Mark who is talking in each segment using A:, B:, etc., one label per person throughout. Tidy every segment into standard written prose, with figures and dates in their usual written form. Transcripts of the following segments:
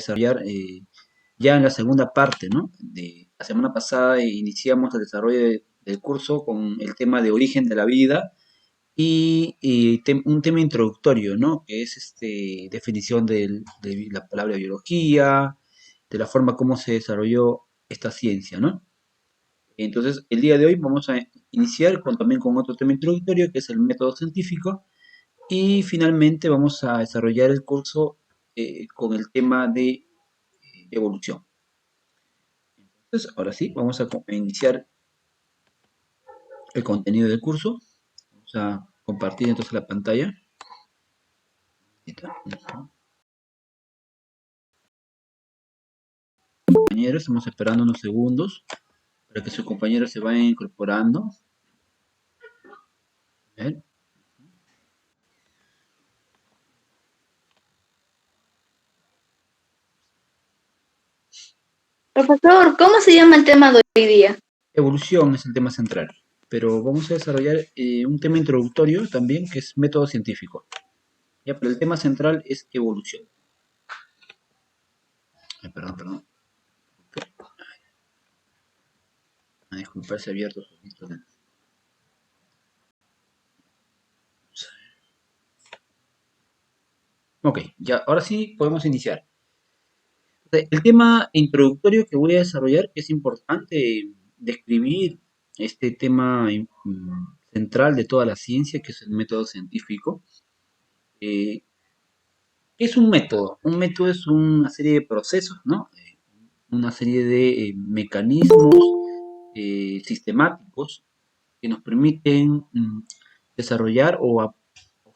A: desarrollar ya en la segunda parte, ¿no? De la semana pasada iniciamos el desarrollo del curso con el tema de origen de la vida y un tema introductorio, ¿no? Que es definición de la palabra biología, de la forma como se desarrolló esta ciencia, ¿no? Entonces, el día de hoy vamos a iniciar también con otro tema introductorio, que es el método científico, y finalmente vamos a desarrollar el curso con el tema de evolución. Entonces, ahora sí, vamos a iniciar el contenido del curso. Vamos a compartir entonces la pantalla. Compañeros, estamos esperando unos segundos para que sus compañeros se vayan incorporando. A ver.
B: Profesor, ¿cómo se llama el tema de hoy día?
A: Evolución es el tema central, pero vamos a desarrollar un tema introductorio también que es método científico. Ya, pero el tema central es evolución. Ay, perdón. Disculparse abiertos sus listos. Ok, ya, ahora sí podemos iniciar. El tema introductorio que voy a desarrollar, que es importante describir este tema central de toda la ciencia, que es el método científico. ¿Qué es un método? Un método es una serie de procesos, ¿no? Una serie de mecanismos sistemáticos que nos permiten desarrollar o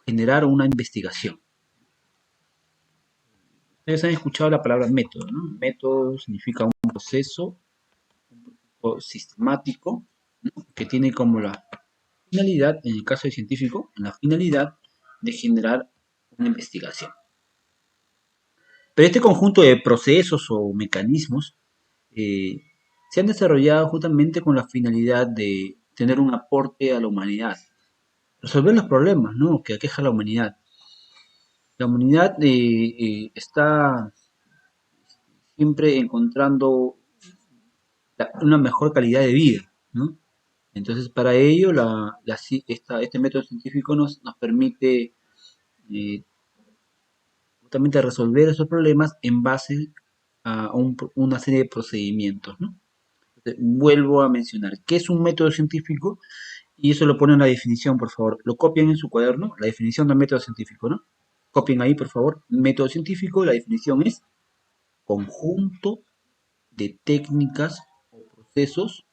A: generar una investigación. Ustedes han escuchado la palabra método, ¿no? Método significa un proceso sistemático, ¿no? Que tiene como la finalidad, en el caso del científico, la finalidad de generar una investigación. Pero este conjunto de procesos o mecanismos eh, se han desarrollado justamente con la finalidad de tener un aporte a la humanidad, resolver los problemas, ¿no?, que aqueja a la humanidad. La humanidad está siempre encontrando una mejor calidad de vida, ¿no? Entonces, para ello, este método científico nos permite eh, justamente resolver esos problemas en base a una serie de procedimientos, ¿no? Entonces, vuelvo a mencionar, ¿qué es un método científico? Y eso lo ponen en la definición, por favor. Lo copian en su cuaderno, la definición del método científico, ¿no? Copien ahí, por favor. Método científico, la definición es conjunto de técnicas o procesos,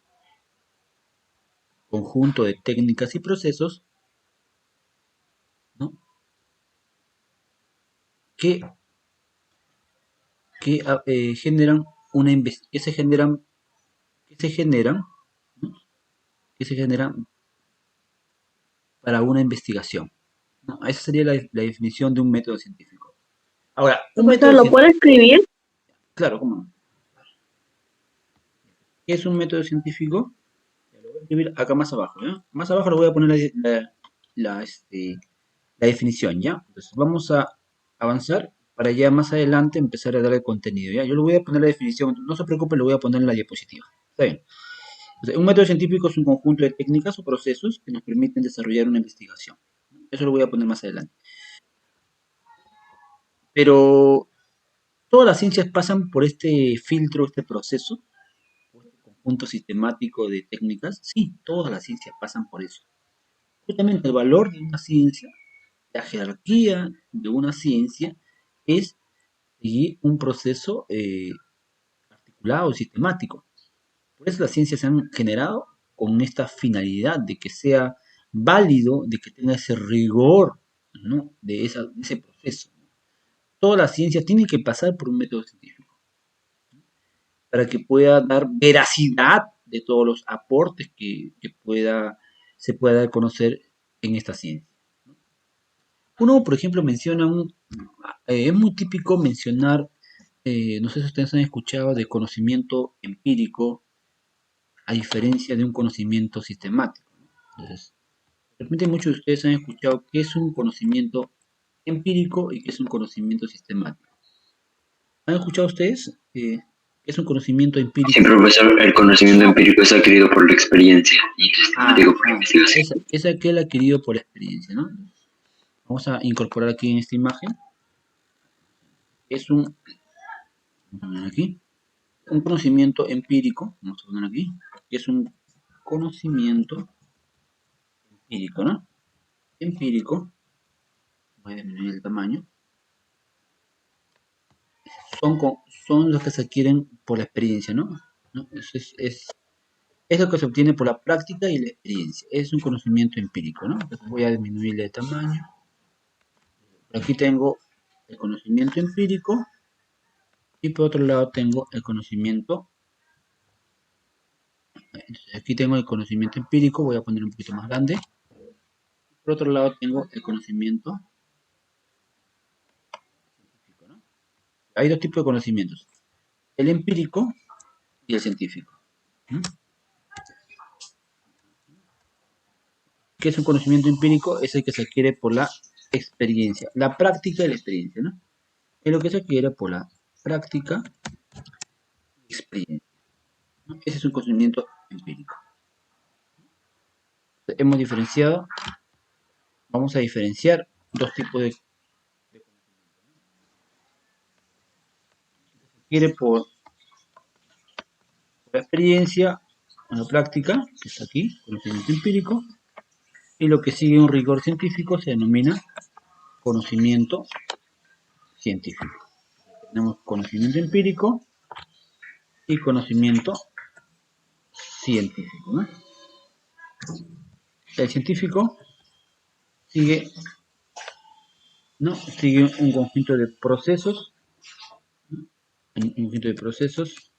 A: conjunto de técnicas y procesos, ¿no? que, generan que se generan, ¿no?, que se generan para una investigación, ¿no? Esa sería la definición de un método científico. Ahora, un
B: Profesor,
A: método
B: ¿lo puede
A: científico,
B: escribir?
A: claro, ¿cómo no? ¿Qué es un método científico? Lo voy a escribir acá más abajo, ¿ya? Más abajo le voy a poner la, este, la definición, ¿ya? Entonces vamos a avanzar para ya más adelante empezar a darle contenido, ¿ya? Yo le voy a poner la definición, no se preocupe, lo voy a poner en la diapositiva. Está bien. Entonces, un método científico es un conjunto de técnicas o procesos que nos permiten desarrollar una investigación. Eso lo voy a poner más adelante. Pero todas las ciencias pasan por este filtro, este proceso, por este conjunto sistemático de técnicas. Sí, todas las ciencias pasan por eso. Justamente el valor de una ciencia, la jerarquía de una ciencia, es seguir un proceso articulado y sistemático. Por eso las ciencias se han generado con esta finalidad de que sea válido, de que tenga ese rigor, ¿no?, de ese proceso. Todas las ciencias tienen que pasar por un método científico para que pueda dar veracidad de todos los aportes se pueda conocer en esta ciencia. Uno, por ejemplo, es muy típico mencionar, no sé si ustedes han escuchado, de conocimiento empírico a diferencia de un conocimiento sistemático, ¿no? Entonces, de repente muchos de ustedes han escuchado qué es un conocimiento empírico y qué es un conocimiento sistemático. ¿Han escuchado ustedes? Es un conocimiento
C: Sí,
A: empírico.
C: profesor, el conocimiento empírico es adquirido por la experiencia y el sistemático por la
A: Ajá,
C: investigación.
A: es aquel adquirido por la experiencia, ¿no? Vamos a incorporar aquí en esta imagen. Es vamos a poner aquí, un conocimiento empírico, vamos a poner aquí, es un conocimiento empírico, ¿no? Empírico, voy a disminuir el tamaño, son los que se adquieren por la experiencia, ¿no? ¿No? Es lo que se obtiene por la práctica y la experiencia. Es un conocimiento empírico, ¿no? Entonces voy a disminuirle el tamaño. Por aquí tengo el conocimiento empírico y por otro lado tengo el conocimiento. Entonces aquí tengo el conocimiento empírico, voy a poner un poquito más grande. Por otro lado tengo el conocimiento científico, ¿no? Hay dos tipos de conocimientos, el empírico y el científico. ¿Mm? ¿Qué es un conocimiento empírico? Es el que se adquiere por la experiencia, la práctica y la experiencia, ¿no? Es lo que se adquiere por la práctica y experiencia, ¿no? Ese es un conocimiento empírico. Hemos diferenciado, vamos a diferenciar dos tipos de se adquiere por la experiencia o la práctica, que está aquí, conocimiento empírico, y lo que sigue un rigor científico se denomina conocimiento científico. Tenemos conocimiento empírico y conocimiento científico, ¿no? El científico sigue, ¿no? Sigue un conjunto de procesos, ¿no? Un conjunto de procesos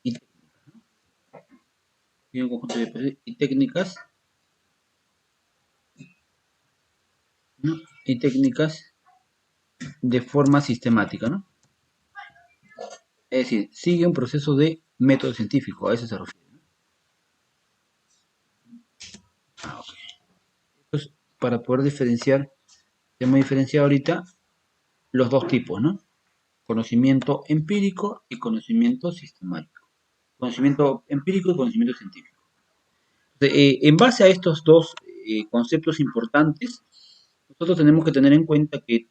A: y sigue un conjunto de procesos y técnicas, ¿no? Y técnicas de forma sistemática, ¿no? Es decir, sigue un proceso de método científico, a eso se refiere, ¿no? Okay. Entonces, para poder diferenciar, hemos diferenciado ahorita los dos tipos, ¿no? Conocimiento empírico y conocimiento sistemático. Conocimiento empírico y conocimiento científico. En base a estos dos conceptos importantes, nosotros tenemos que tener en cuenta que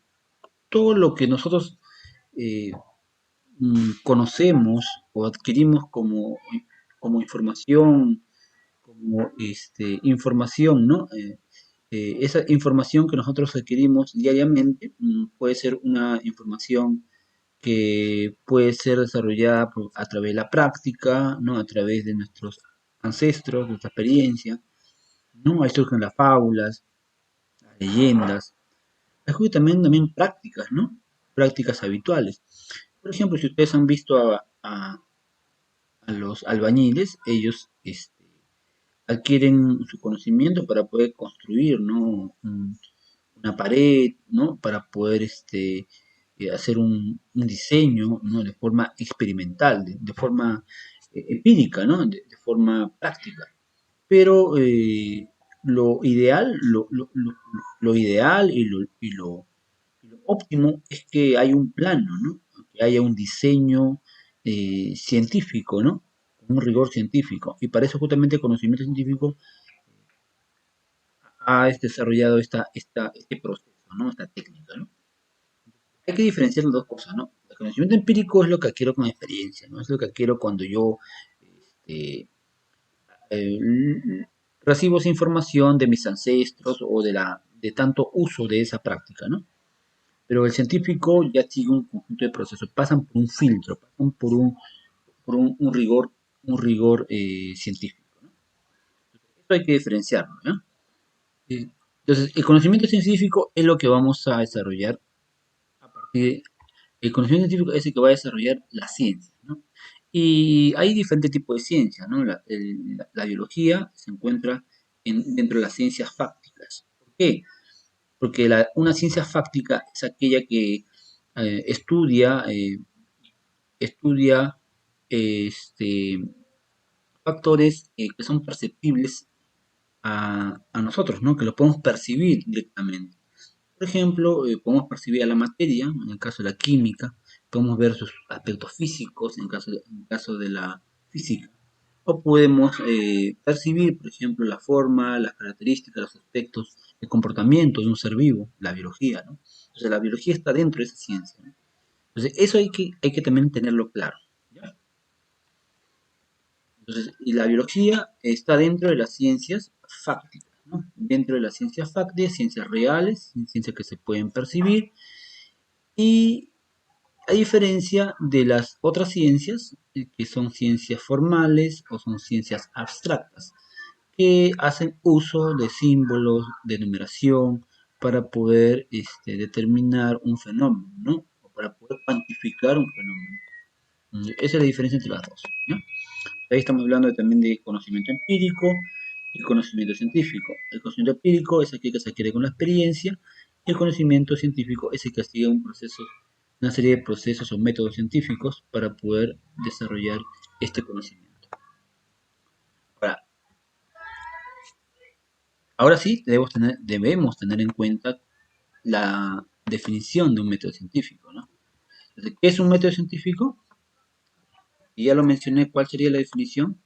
A: todo lo que nosotros eh, conocemos o adquirimos como información, como información, ¿no? Esa información que nosotros adquirimos diariamente puede ser una información que puede ser desarrollada a través de la práctica, ¿no? A través de nuestros ancestros, nuestra experiencia, ¿no? Ahí surgen las fábulas, las leyendas, hay también prácticas, ¿no? Prácticas habituales. Por ejemplo, si ustedes han visto a los albañiles, ellos adquieren su conocimiento para poder construir, ¿no? Una pared, ¿no? Para poder hacer un diseño, ¿no? De forma experimental, de forma empírica, ¿no? De forma práctica. Pero lo ideal, lo ideal y lo óptimo es que haya un plano, ¿no? Que haya un diseño científico, ¿no? Con un rigor científico. Y para eso justamente el conocimiento científico ha desarrollado este proceso, ¿no? Esta técnica, ¿no? Hay que diferenciar las dos cosas, ¿no? El conocimiento empírico es lo que adquiero con experiencia, ¿no? Es lo que adquiero cuando yo este, recibo esa información de mis ancestros o de tanto uso de esa práctica, ¿no? Pero el científico ya sigue un conjunto de procesos, pasan por un filtro, pasan un rigor científico, ¿no? Esto hay que diferenciarlo, ¿no? Entonces, el conocimiento científico es lo que vamos a desarrollar a partir de, el conocimiento científico es el que va a desarrollar la ciencia, ¿no? Y hay diferentes tipos de ciencia, ¿no? La biología se encuentra dentro de las ciencias fácticas. ¿Por qué? Porque una ciencia fáctica es aquella que estudia este, factores que son perceptibles a nosotros, ¿no? Que lo podemos percibir directamente. Por ejemplo, podemos percibir a la materia, en el caso de la química, podemos ver sus aspectos físicos en caso de la física. O podemos percibir, por ejemplo, la forma, las características, los aspectos, el comportamiento de un ser vivo, la biología, ¿no? Entonces la biología está dentro de esa ciencia, ¿no? Entonces eso hay que también tenerlo claro, ¿ya? Entonces, y la biología está dentro de las ciencias fácticas, ¿no? Dentro de las ciencias fácticas, ciencias reales, ciencias que se pueden percibir, y a diferencia de las otras ciencias, que son ciencias formales o son ciencias abstractas, que hacen uso de símbolos, de numeración, para poder determinar un fenómeno, ¿no? O para poder cuantificar un fenómeno. Esa es la diferencia entre las dos, ¿no? Ahí estamos hablando también de conocimiento empírico y conocimiento científico. El conocimiento empírico es aquel que se adquiere con la experiencia, y el conocimiento científico es el que sigue una serie de procesos o métodos científicos para poder desarrollar este conocimiento. Ahora, ahora sí debemos tener en cuenta la definición de un método científico, ¿no? Entonces, ¿qué es un método científico? Y ya lo mencioné, ¿cuál sería la definición?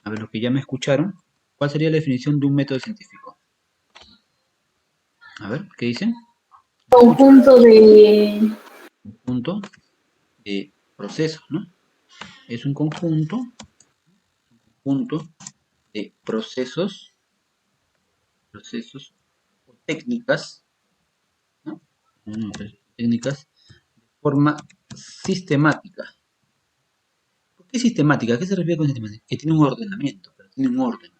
A: A ver, los que ya me escucharon, ¿cuál sería la definición de un método científico? A ver, ¿qué dicen?
B: Conjunto de...
A: Conjunto de procesos, ¿no? Es un conjunto de procesos o técnicas, ¿no? Técnicas de forma sistemática. ¿Por qué sistemática? ¿A qué se refiere con sistemática? Que tiene un ordenamiento, pero tiene un orden,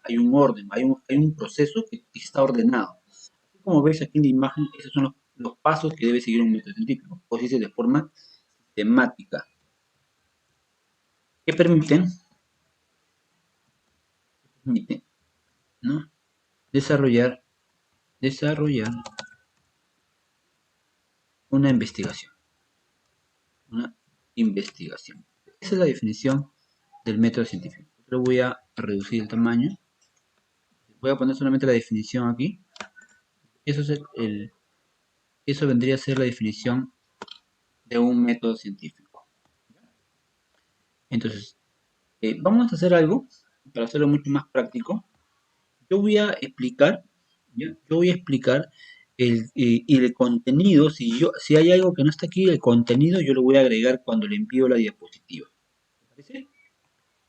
A: hay un proceso que está ordenado. Como ves aquí en la imagen, esos son los pasos que debe seguir un método científico, o se dice de forma sistemática, que permiten, ¿no? desarrollar una investigación. Una investigación. Esa es la definición del método científico. Yo voy a reducir el tamaño. Voy a poner solamente la definición aquí. Eso vendría a ser la definición de un método científico. Entonces, vamos a hacer algo para hacerlo mucho más práctico. Yo voy a explicar, ¿ya? Yo voy a explicar el contenido. Si hay algo que no está aquí, el contenido yo lo voy a agregar cuando le envío la diapositiva. ¿Te parece?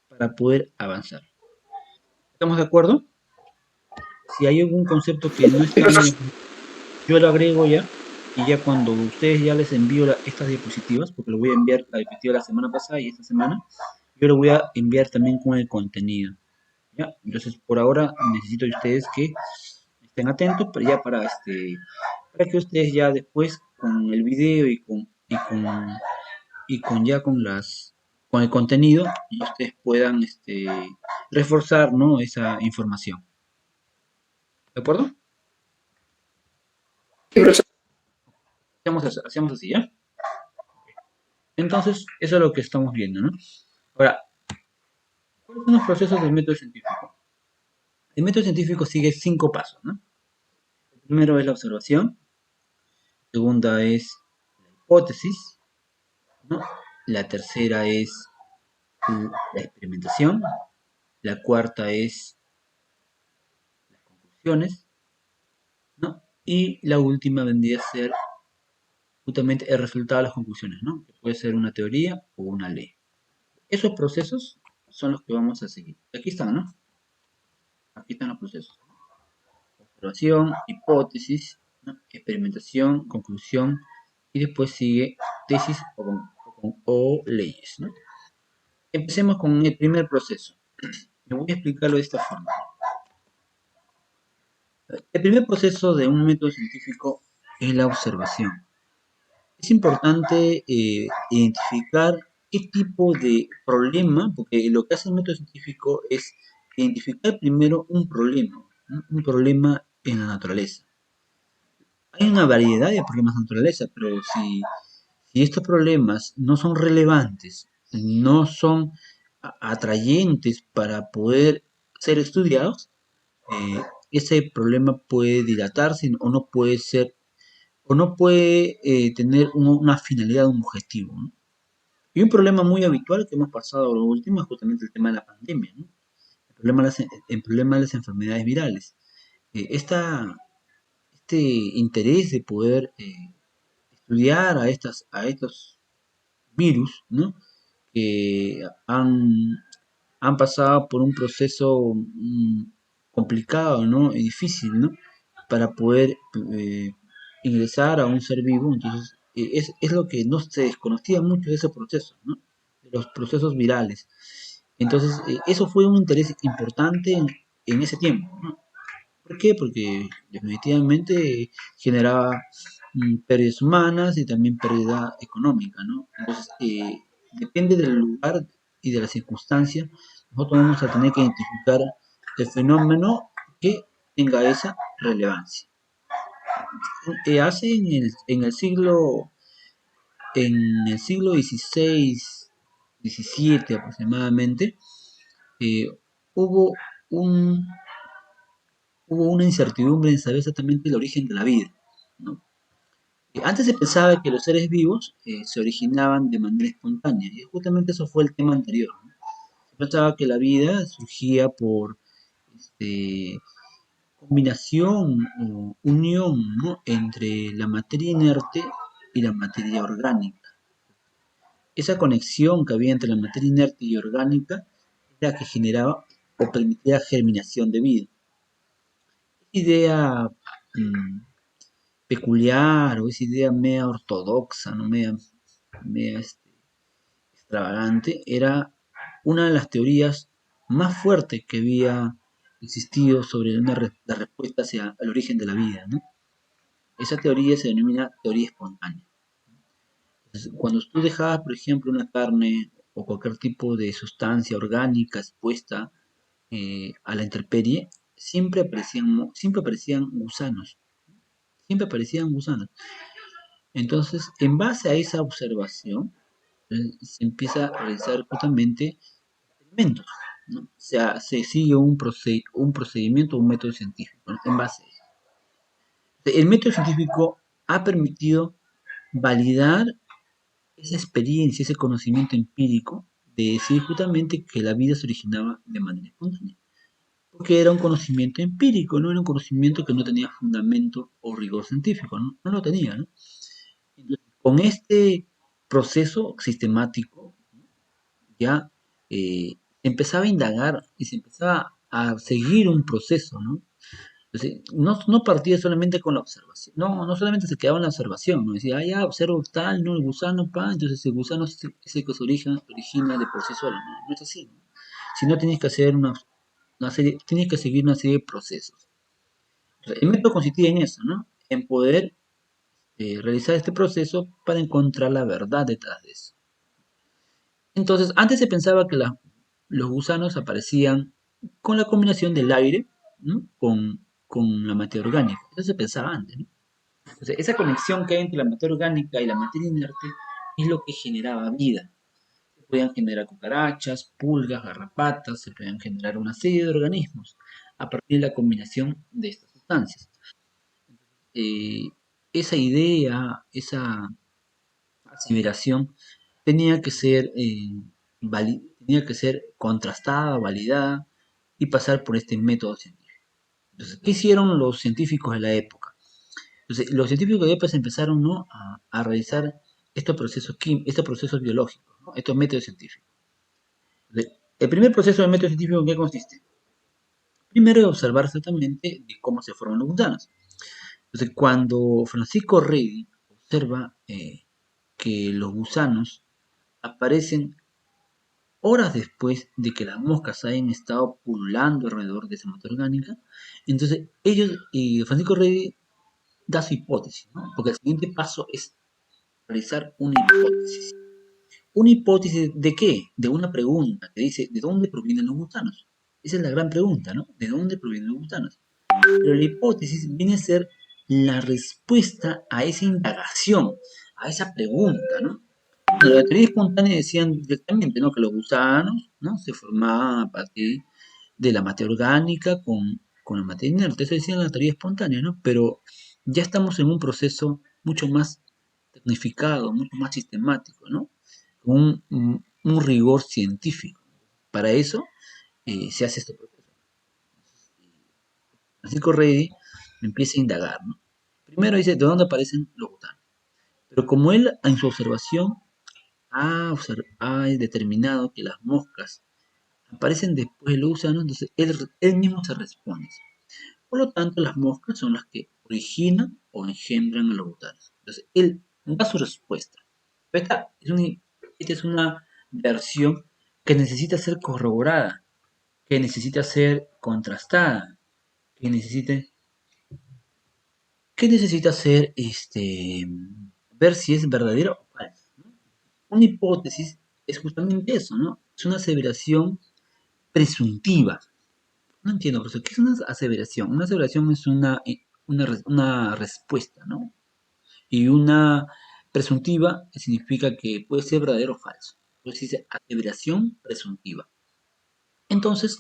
A: Para poder avanzar. ¿Estamos de acuerdo? Si hay algún concepto que no está bien, yo lo agrego ya. Y ya cuando ustedes ya les envío estas diapositivas, porque lo voy a enviar la diapositiva la semana pasada y esta semana, yo lo voy a enviar también con el contenido. ¿Ya? Entonces, por ahora necesito de ustedes que estén atentos, pero ya para que ustedes ya después con el video con el contenido, y ustedes puedan reforzar, ¿no? esa información. ¿De acuerdo? Hacemos así, ¿ya? Entonces, eso es lo que estamos viendo, ¿no? Ahora, ¿cuáles son los procesos del método científico? El método científico sigue 5 pasos, ¿no? El primero es la observación, la segunda es la hipótesis, ¿no? La tercera es la experimentación, la cuarta es las conclusiones, ¿no? Y la última vendría a ser justamente el resultado de las conclusiones, ¿no? Que puede ser una teoría o una ley. Esos procesos son los que vamos a seguir. Aquí están, ¿no? Aquí están los procesos. Observación, hipótesis, ¿no? Experimentación, conclusión, y después sigue tesis o leyes, ¿no? Empecemos con el primer proceso. Me voy a explicarlo de esta forma. El primer proceso de un método científico es la observación. Es importante identificar qué tipo de problema, porque lo que hace el método científico es identificar primero un problema, ¿no? Un problema en la naturaleza. Hay una variedad de problemas en la naturaleza, pero si estos problemas no son relevantes, no son atrayentes para poder ser estudiados, ese problema puede dilatarse o no puede ser, o no puede tener una finalidad, un objetivo, ¿no? Y un problema muy habitual que hemos pasado lo último es justamente el tema de la pandemia, ¿no? El problema de las enfermedades virales. Este interés de poder estudiar a estos virus, ¿no? Que han pasado por un proceso complicado, ¿no? Y difícil, ¿no? Para poder eh, ingresar a un ser vivo. Entonces, es lo que no se desconocía mucho de ese proceso, ¿no? De los procesos virales. Entonces, eso fue un interés importante en ese tiempo, ¿no? ¿Por qué? Porque definitivamente generaba pérdidas humanas y también pérdida económica, ¿no? Entonces, depende del lugar y de la circunstancia, nosotros vamos a tener que identificar el fenómeno que tenga esa relevancia. Hace en el siglo XVI, XVII aproximadamente, eh, hubo un hubo una incertidumbre en saber exactamente el origen de la vida, ¿no? Antes se pensaba que los seres vivos se originaban de manera espontánea, y justamente eso fue el tema anterior, ¿no? Se pensaba que la vida surgía por este, combinación o unión, ¿no? Entre la materia inerte y la materia orgánica. Esa conexión que había entre la materia inerte y orgánica era la que generaba o permitía germinación de vida. Idea mm, peculiar o esa idea media ortodoxa, ¿no? Media extravagante, era una de las teorías más fuertes que había existido sobre la respuesta hacia el origen de la vida, ¿no? Esa teoría se denomina teoría espontánea. Entonces, cuando tú dejabas, por ejemplo, una carne o cualquier tipo de sustancia orgánica expuesta a la intemperie, siempre aparecían gusanos, siempre aparecían gusanos. Entonces, en base a esa observación, se empieza a realizar justamente experimentos, ¿no? O sea, se sigue un procedimiento, un método científico, ¿no? En base a eso. El método científico ha permitido validar esa experiencia, ese conocimiento empírico de decir justamente que la vida se originaba de manera espontánea. Porque era un conocimiento empírico, no era un conocimiento que no tenía fundamento o rigor científico, ¿no? No lo tenía, ¿no? Entonces, con este proceso sistemático, ya se empezaba a indagar y se empezaba a seguir un proceso, ¿no? Entonces, no partía solamente con la observación, no solamente se quedaba en la observación, ¿no? Decía, ya observo tal, ¿no? El gusano, entonces el gusano es el que se origina de por sí solo, ¿no? No es así, ¿no? Sino tienes que hacer una serie, tienes que seguir una serie de procesos. Entonces, el método consistía en eso, ¿no? En poder realizar este proceso para encontrar la verdad detrás de eso. Entonces, antes se pensaba que los gusanos aparecían con la combinación del aire, ¿no? con la materia orgánica. Eso se pensaba antes, ¿no? Entonces, esa conexión que hay entre la materia orgánica y la materia inerte es lo que generaba vida. Se podían generar cucarachas, pulgas, garrapatas, se podían generar una serie de organismos a partir de la combinación de estas sustancias. Eh, esa idea, esa aseveración tenía que ser, tenía que ser contrastada, validada y pasar por este método científico. Entonces, ¿qué hicieron los científicos de la época? Entonces, los científicos de la época empezaron, ¿no? a realizar estos procesos biológicos, ¿no? Estos métodos científicos. Entonces, el primer proceso del método científico, ¿en qué consiste? Primero, es observar exactamente de cómo se forman los gusanos. Entonces, cuando Francisco Redi observa que los gusanos aparecen horas después de que las moscas hayan estado pululando alrededor de esa materia orgánica, entonces ellos, y Francisco Redi da su hipótesis, ¿no? Porque el siguiente paso es realizar una hipótesis. ¿Una hipótesis de qué? De una pregunta que dice, ¿de dónde provienen los gusanos? Esa es la gran pregunta, ¿no? ¿De dónde provienen los gusanos? Pero la hipótesis viene a ser la respuesta a esa indagación, a esa pregunta, ¿no? La teoría espontánea decían directamente, ¿no? Que los gusanos, ¿no? Se formaban a partir de la materia orgánica con la materia inerte. Eso decía la teoría espontánea, ¿no? Pero ya estamos en un proceso mucho más tecnificado, mucho más sistemático, ¿no? un rigor científico. Para eso se hace este proceso. Francisco Redi empieza a indagar, ¿no? Primero dice, ¿de dónde aparecen los gusanos? Pero como él en su observación ha determinado que las moscas aparecen después de los gusanos, entonces él mismo se responde. Por lo tanto, las moscas son las que originan o engendran a los gusanos. Entonces, él da su respuesta. Esta es una versión que necesita ser corroborada, que necesita ser contrastada, que necesita ser, ver si es verdadero o falso, ¿no? Una hipótesis es justamente eso, ¿no? Es una aseveración presuntiva. No entiendo, profesor, ¿qué es una aseveración? Una aseveración es una respuesta, ¿no? Y una presuntiva significa que puede ser verdadero o falso. Entonces dice aseveración presuntiva. Entonces,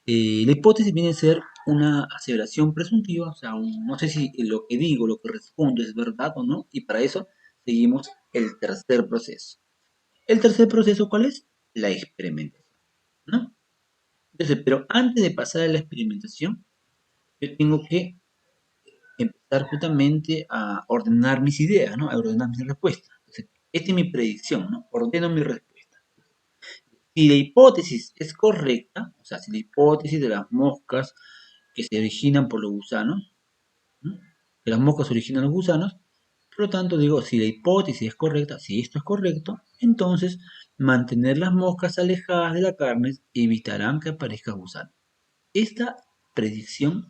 A: la hipótesis viene a ser una aseveración presuntiva, o sea, no sé si lo que digo, lo que respondo es verdad o no, y para eso seguimos el tercer proceso. ¿El tercer proceso cuál es? La experimentación, ¿no? Entonces, pero antes de pasar a la experimentación, yo tengo que empezar justamente a ordenar mis ideas, ¿no? A ordenar mis respuestas. Entonces, esta es mi predicción, ¿no? Ordeno mi respuesta. Si la hipótesis es correcta, o sea, si la hipótesis de las moscas que se originan por los gusanos, ¿no? Que las moscas originan los gusanos, por lo tanto digo, si la hipótesis es correcta, si esto es correcto, entonces mantener las moscas alejadas de la carne evitarán que aparezca gusano. Esta predicción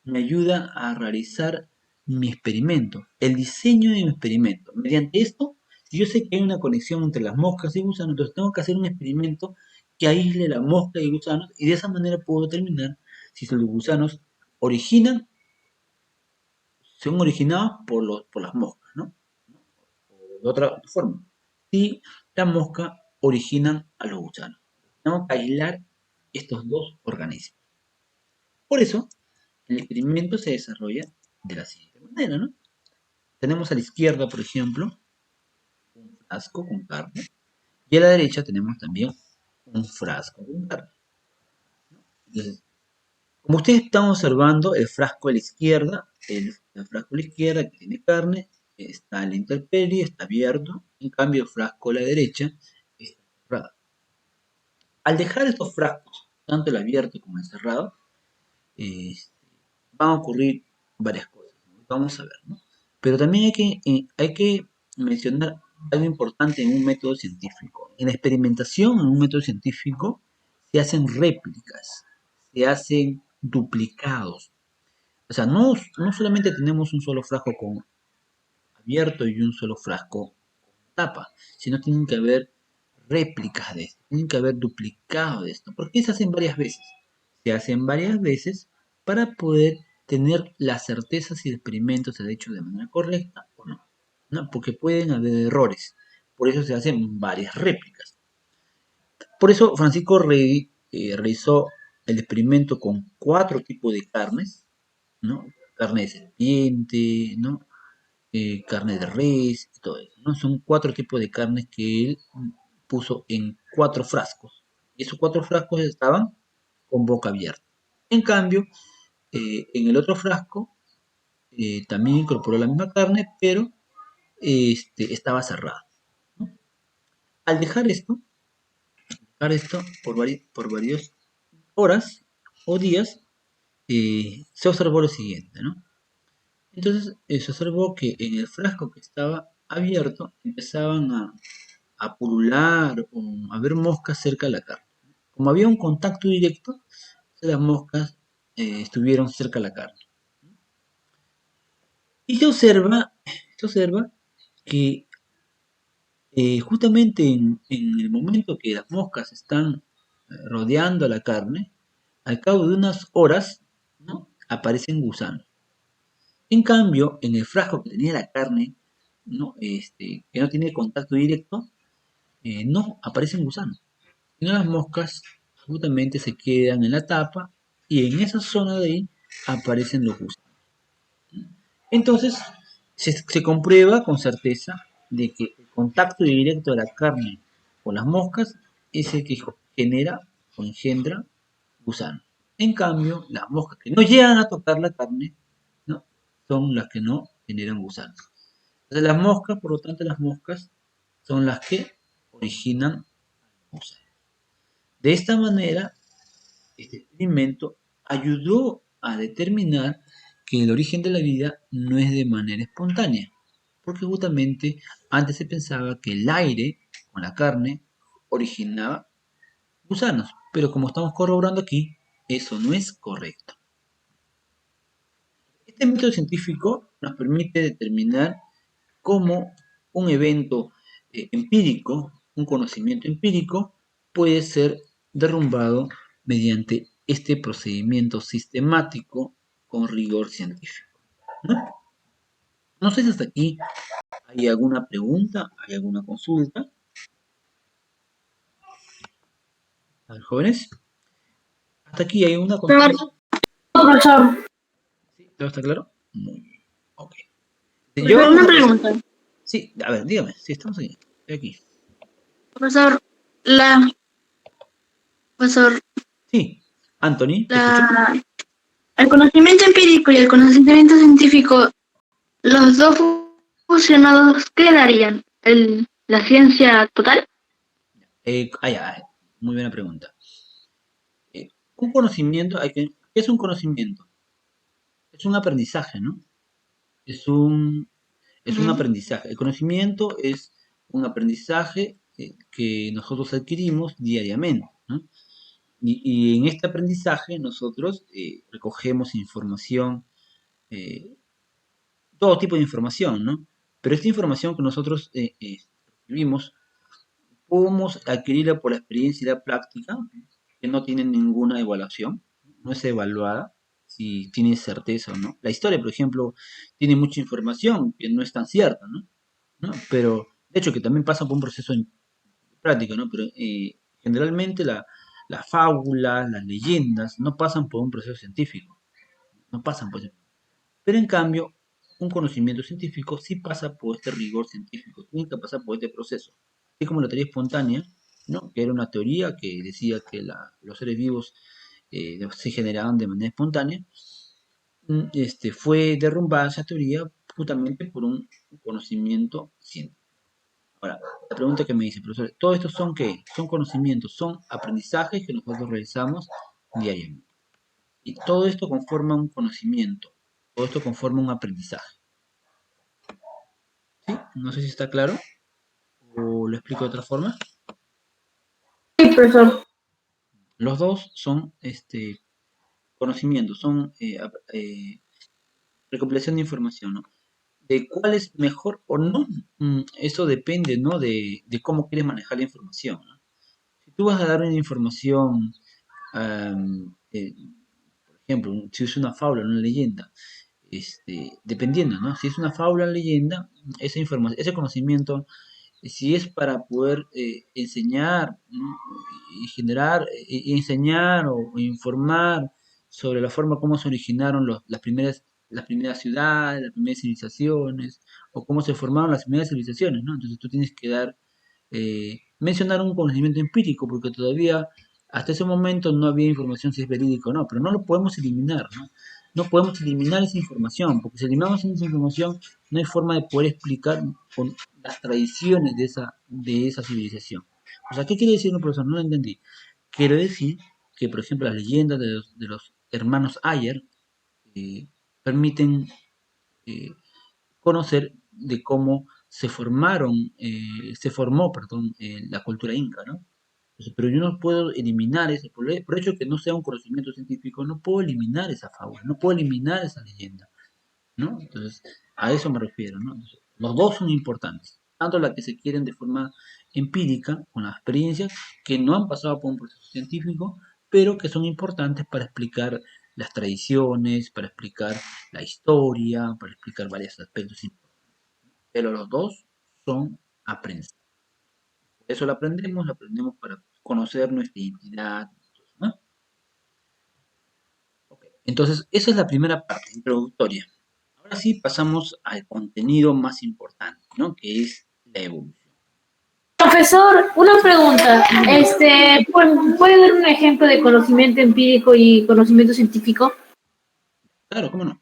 A: me ayuda a realizar mi experimento, el diseño de mi experimento. Mediante esto, si yo sé que hay una conexión entre las moscas y gusanos, entonces tengo que hacer un experimento que aísle la mosca y gusanos y de esa manera puedo determinar si los gusanos originan, son originados por las moscas, ¿no? O de otra forma, si la mosca originan a los gusanos. Tengo que aislar estos dos organismos. Por eso, el experimento se desarrolla de la siguiente manera, ¿no? Tenemos a la izquierda, por ejemplo, un frasco con carne y a la derecha tenemos también un frasco con carne. Entonces, como ustedes están observando, el frasco a la izquierda, el frasco a la izquierda que tiene carne, está en la intemperie, está abierto, en cambio el frasco a la derecha está cerrado. Al dejar estos frascos, tanto el abierto como el cerrado, eh, van a ocurrir varias cosas, ¿no? Vamos a ver, ¿no? Pero también hay que mencionar algo importante en un método científico. En la experimentación, en un método científico, se hacen réplicas, se hacen duplicados. O sea, no solamente tenemos un solo frasco con abierto y un solo frasco con tapa, sino tienen que haber réplicas de esto, tienen que haber duplicados de esto. ¿Por qué se hacen varias veces? Se hacen varias veces para poder tener la certeza si el experimento se ha hecho de manera correcta o no. ¿No? Porque pueden haber errores. Por eso se hacen varias réplicas. Por eso Francisco realizó el experimento con 4 tipos de carnes, ¿no? Carne de serpiente, ¿no? Carne de res y todo eso, ¿no? Son 4 tipos de carnes que él puso en 4 frascos. Y esos 4 frascos estaban con boca abierta. En cambio, en el otro frasco también incorporó la misma carne, pero estaba cerrado, ¿no? Al dejar esto por varias horas o días, se observó lo siguiente, ¿no? Entonces se observó que en el frasco que estaba abierto empezaban a pulular o a ver moscas cerca de la carne. Como había un contacto directo, las moscas estuvieron cerca de la carne. Y se observa que justamente en el momento que las moscas están rodeando la carne, al cabo de unas horas, ¿no? Aparecen gusanos. En cambio, en el frasco que tenía la carne, ¿no? Que no tiene contacto directo, no aparecen gusanos. Sino las moscas justamente se quedan en la tapa y en esa zona de ahí aparecen los gusanos. Entonces, se comprueba con certeza de que el contacto directo de la carne con las moscas es el que genera o engendra gusanos. En cambio, las moscas que no llegan a tocar la carne, ¿no? Son las que no generan gusanos. Entonces las moscas, por lo tanto, las moscas son las que originan gusanos. De esta manera, este experimento ayudó a determinar que el origen de la vida no es de manera espontánea, porque justamente antes se pensaba que el aire con la carne originaba gusanos, pero como estamos corroborando aquí, eso no es correcto. Este método científico nos permite determinar cómo un evento empírico, un conocimiento empírico, puede ser derrumbado mediante este procedimiento sistemático con rigor científico. ¿No? No sé si hasta aquí hay alguna pregunta, hay alguna consulta. A ver, jóvenes. Hasta aquí hay una consulta.
B: Profesor,
A: ¿Sí? ¿Todo está claro? Muy bien. Ok.
B: profesor, una pregunta.
A: Sí, a ver, dígame. Sí, estamos aquí. Estoy aquí.
B: Profesor, profesor,
A: Sí, Anthony, te escucho.
B: el conocimiento empírico y el conocimiento científico, los dos fusionados, ¿qué darían? ¿La ciencia total?
A: Muy buena pregunta. Un conocimiento, ¿qué es un conocimiento? Es un aprendizaje, ¿no? Es un, es un
B: Ujú.
A: aprendizaje. El conocimiento es un aprendizaje que nosotros adquirimos diariamente, ¿no? Y en este aprendizaje nosotros recogemos información, eh, todo tipo de información, ¿no? Pero esta información que nosotros recibimos, podemos adquirirla por la experiencia y la práctica, que no tienen ninguna evaluación, no es evaluada si tiene certeza o no. La historia, por ejemplo, tiene mucha información que no es tan cierta, ¿no? ¿No? Pero, de hecho, que también pasa por un proceso práctico, ¿no? Pero generalmente las fábulas, las leyendas, no pasan por un proceso científico, no pasan por eso. Pero en cambio, un conocimiento científico sí pasa por este rigor científico, tiene que pasar por este proceso. Así como la teoría espontánea, ¿no? Que era una teoría que decía que los seres vivos se generaban de manera espontánea, fue derrumbada esa teoría justamente por un conocimiento científico. Ahora, la pregunta que me dice, profesor, ¿todo esto son qué? Son conocimientos, son aprendizajes que nosotros realizamos diariamente. Y todo esto conforma un conocimiento, todo esto conforma un aprendizaje. ¿Sí? No sé si está claro o lo explico de otra forma.
B: Sí, profesor.
A: Los dos son conocimientos, son recopilación de información, ¿no? De cuál es mejor o no, eso depende, ¿no? De cómo quieres manejar la información, ¿no? Si tú vas a dar una información, por ejemplo, si es una fábula, una leyenda, dependiendo, ¿no? Si es una fábula, leyenda, esa información, ese conocimiento, si es para poder enseñar, ¿no? Y generar, enseñar o informar sobre la forma como se originaron las primeras ciudades, las primeras civilizaciones, o cómo se formaron las primeras civilizaciones, ¿no? Entonces tú tienes que mencionar un conocimiento empírico, porque todavía hasta ese momento no había información si es verídico o no, pero no lo podemos eliminar, ¿no? No podemos eliminar esa información, porque si eliminamos esa información, no hay forma de poder explicar con las tradiciones de esa civilización. O sea, ¿qué quiere decir, no, profesor? No lo entendí. Quiero decir que, por ejemplo, las leyendas de los hermanos Ayer permiten eh, conocer de cómo se formó, perdón, la cultura inca, ¿no? Entonces, pero yo no puedo eliminar ese, por hecho que no sea un conocimiento científico, no puedo eliminar esa fábula, no puedo eliminar esa leyenda, ¿no? Entonces, a eso me refiero, ¿no? Entonces, los dos son importantes, tanto las que se quieren de forma empírica, con las experiencias, que no han pasado por un proceso científico, pero que son importantes para explicar las tradiciones, para explicar la historia, para explicar varios aspectos importantes. Pero los dos son aprendizajes. Eso lo aprendemos para conocer nuestra identidad, ¿no? Ok. Entonces, esa es la primera parte introductoria. Ahora sí pasamos al contenido más importante, ¿no? Que es la evolución.
D: Profesor, una pregunta. ¿Puede dar un ejemplo de conocimiento empírico y conocimiento científico?
A: Claro, cómo no.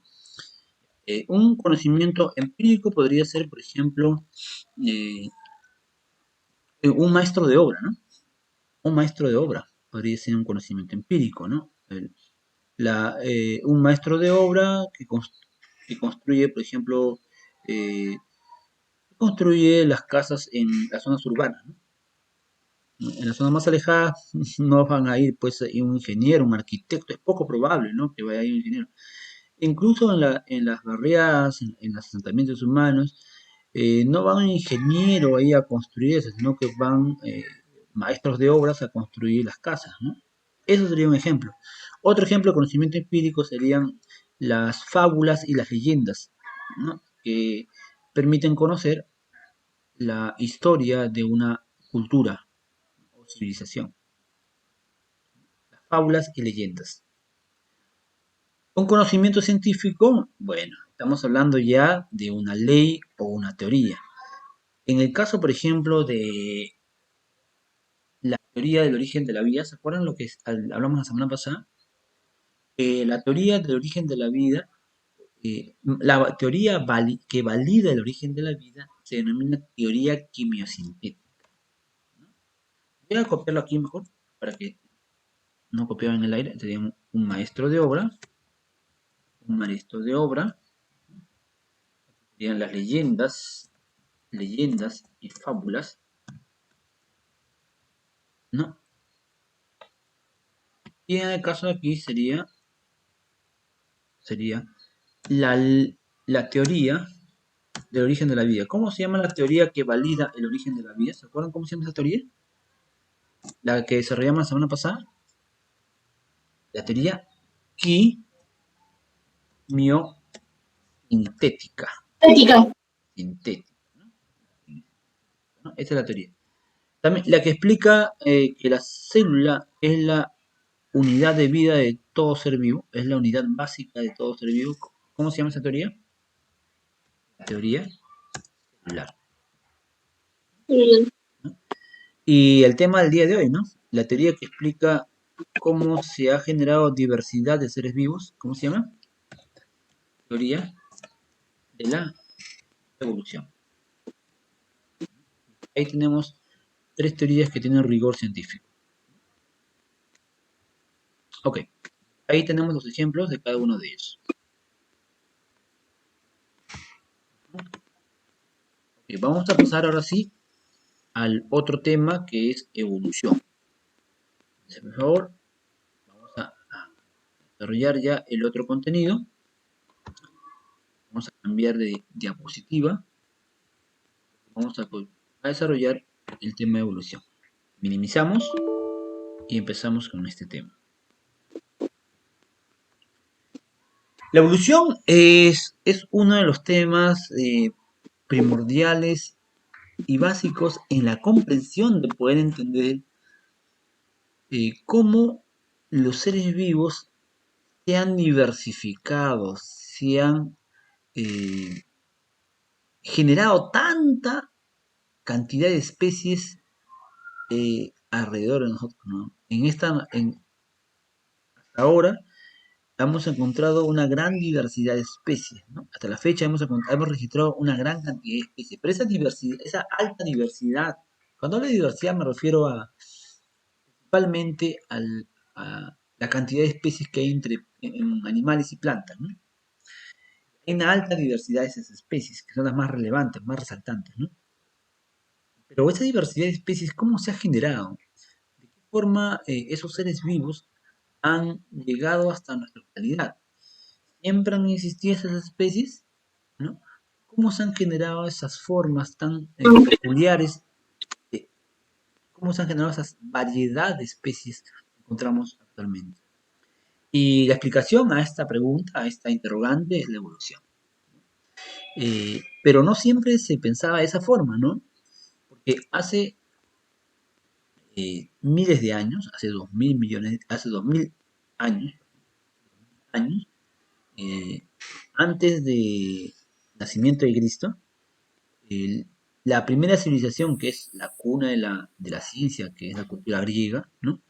A: Un conocimiento empírico podría ser, por ejemplo, eh, un maestro de obra, ¿no? Un maestro de obra podría ser un conocimiento empírico, ¿no? Un maestro de obra que construye, por ejemplo, eh, construye las casas en las zonas urbanas, ¿no? En las zonas más alejadas no van a ir pues un ingeniero, un arquitecto, es poco probable, ¿no? Que vaya a ir un ingeniero. Incluso en las barriadas, en los asentamientos humanos, no va un ingeniero ahí a construir eso, sino que van maestros de obras a construir las casas, ¿no? Eso sería un ejemplo. Otro ejemplo de conocimiento empírico serían las fábulas y las leyendas, ¿no? Que permiten conocer la historia de una cultura o civilización. Las fábulas y leyendas. Un conocimiento científico, bueno, estamos hablando ya de una ley o una teoría. En el caso, por ejemplo, de la teoría del origen de la vida, ¿se acuerdan lo que hablamos la semana pasada? La teoría del origen de la vida, la teoría que valida el origen de la vida se denomina teoría quimiosintética. Voy a copiarlo aquí mejor para que no copiado en el aire. Sería un maestro de obra, un maestro de obra, serían las leyendas y fábulas, ¿no? Y en el caso de aquí sería la, la teoría del origen de la vida. ¿Cómo se llama la teoría que valida el origen de la vida? ¿Se acuerdan cómo se llama esa teoría? La que desarrollamos la semana pasada. La teoría quimiosintética.
D: Ética.
A: Sintética, ¿no? Esa es la teoría. También la que explica que la célula es la unidad de vida de todo ser vivo, es la unidad básica de todo ser vivo. ¿Cómo se llama esa teoría? La teoría celular. ¿No? Y el tema del día de hoy, ¿no? La teoría que explica cómo se ha generado diversidad de seres vivos, ¿cómo se llama? Teoría de la evolución. Ahí tenemos tres teorías que tienen rigor científico. Ok, ahí tenemos los ejemplos de cada uno de ellos. Okay, vamos a pasar ahora sí al otro tema que es evolución. Por favor, vamos a desarrollar ya el otro contenido. Vamos a cambiar de diapositiva. Vamos a desarrollar el tema de evolución. Minimizamos y empezamos con este tema. La evolución es uno de los temas primordiales y básicos en la comprensión de poder entender cómo los seres vivos se han diversificado, se han generado tanta cantidad de especies alrededor de nosotros, ¿no? Hasta ahora hemos encontrado una gran diversidad de especies, ¿no? Hasta la fecha hemos registrado una gran cantidad de especies, pero esa diversidad, esa alta diversidad, cuando hablo de diversidad me refiero principalmente a la cantidad de especies que hay en animales y plantas, ¿no? Hay una alta diversidad de esas especies, que son las más relevantes, más resaltantes, ¿no? Pero esa diversidad de especies, ¿cómo se ha generado? ¿De qué forma esos seres vivos han llegado hasta nuestra actualidad? ¿Siempre han existido esas especies? ¿No? ¿Cómo se han generado esas formas tan peculiares? eh, ¿Cómo se han generado esas variedad de especies que encontramos actualmente? Y la explicación a esta pregunta, a esta interrogante, es la evolución. Pero no siempre se pensaba de esa forma, ¿no? Porque hace miles de años, hace 2000 millones, hace 2000 años, eh, antes del nacimiento de Cristo, la primera civilización, que es la cuna de la ciencia, que es la cultura griega, ¿no?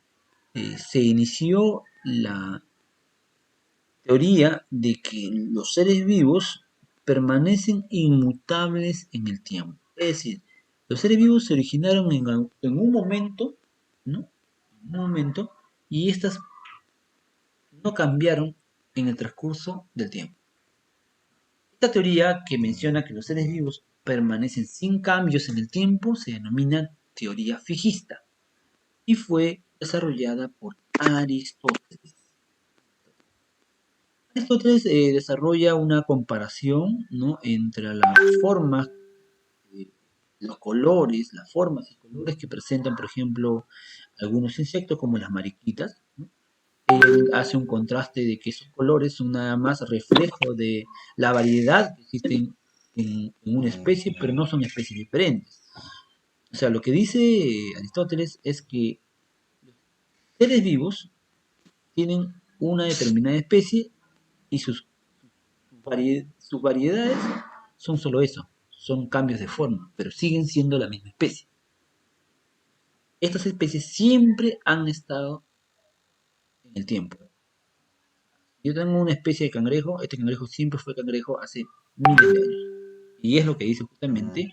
A: Se inició la teoría de que los seres vivos permanecen inmutables en el tiempo. Es decir, los seres vivos se originaron en un momento, ¿no? En un momento, y estas no cambiaron en el transcurso del tiempo. Esta teoría, que menciona que los seres vivos permanecen sin cambios en el tiempo, se denomina teoría fijista y fue desarrollada por Aristóteles. Aristóteles desarrolla una comparación, ¿no?, entre las formas, eh, los colores, las formas y colores que presentan, por ejemplo, algunos insectos como las mariquitas, ¿no? Él hace un contraste de que esos colores son nada más reflejo de la variedad que existe en una especie, pero no son especies diferentes. O sea, lo que dice Aristóteles es que los seres vivos tienen una determinada especie y sus variedades son solo eso, son cambios de forma, pero siguen siendo la misma especie. Estas especies siempre han estado en el tiempo. Yo tengo una especie de cangrejo, este cangrejo siempre fue cangrejo hace miles de años. Y es lo que dice justamente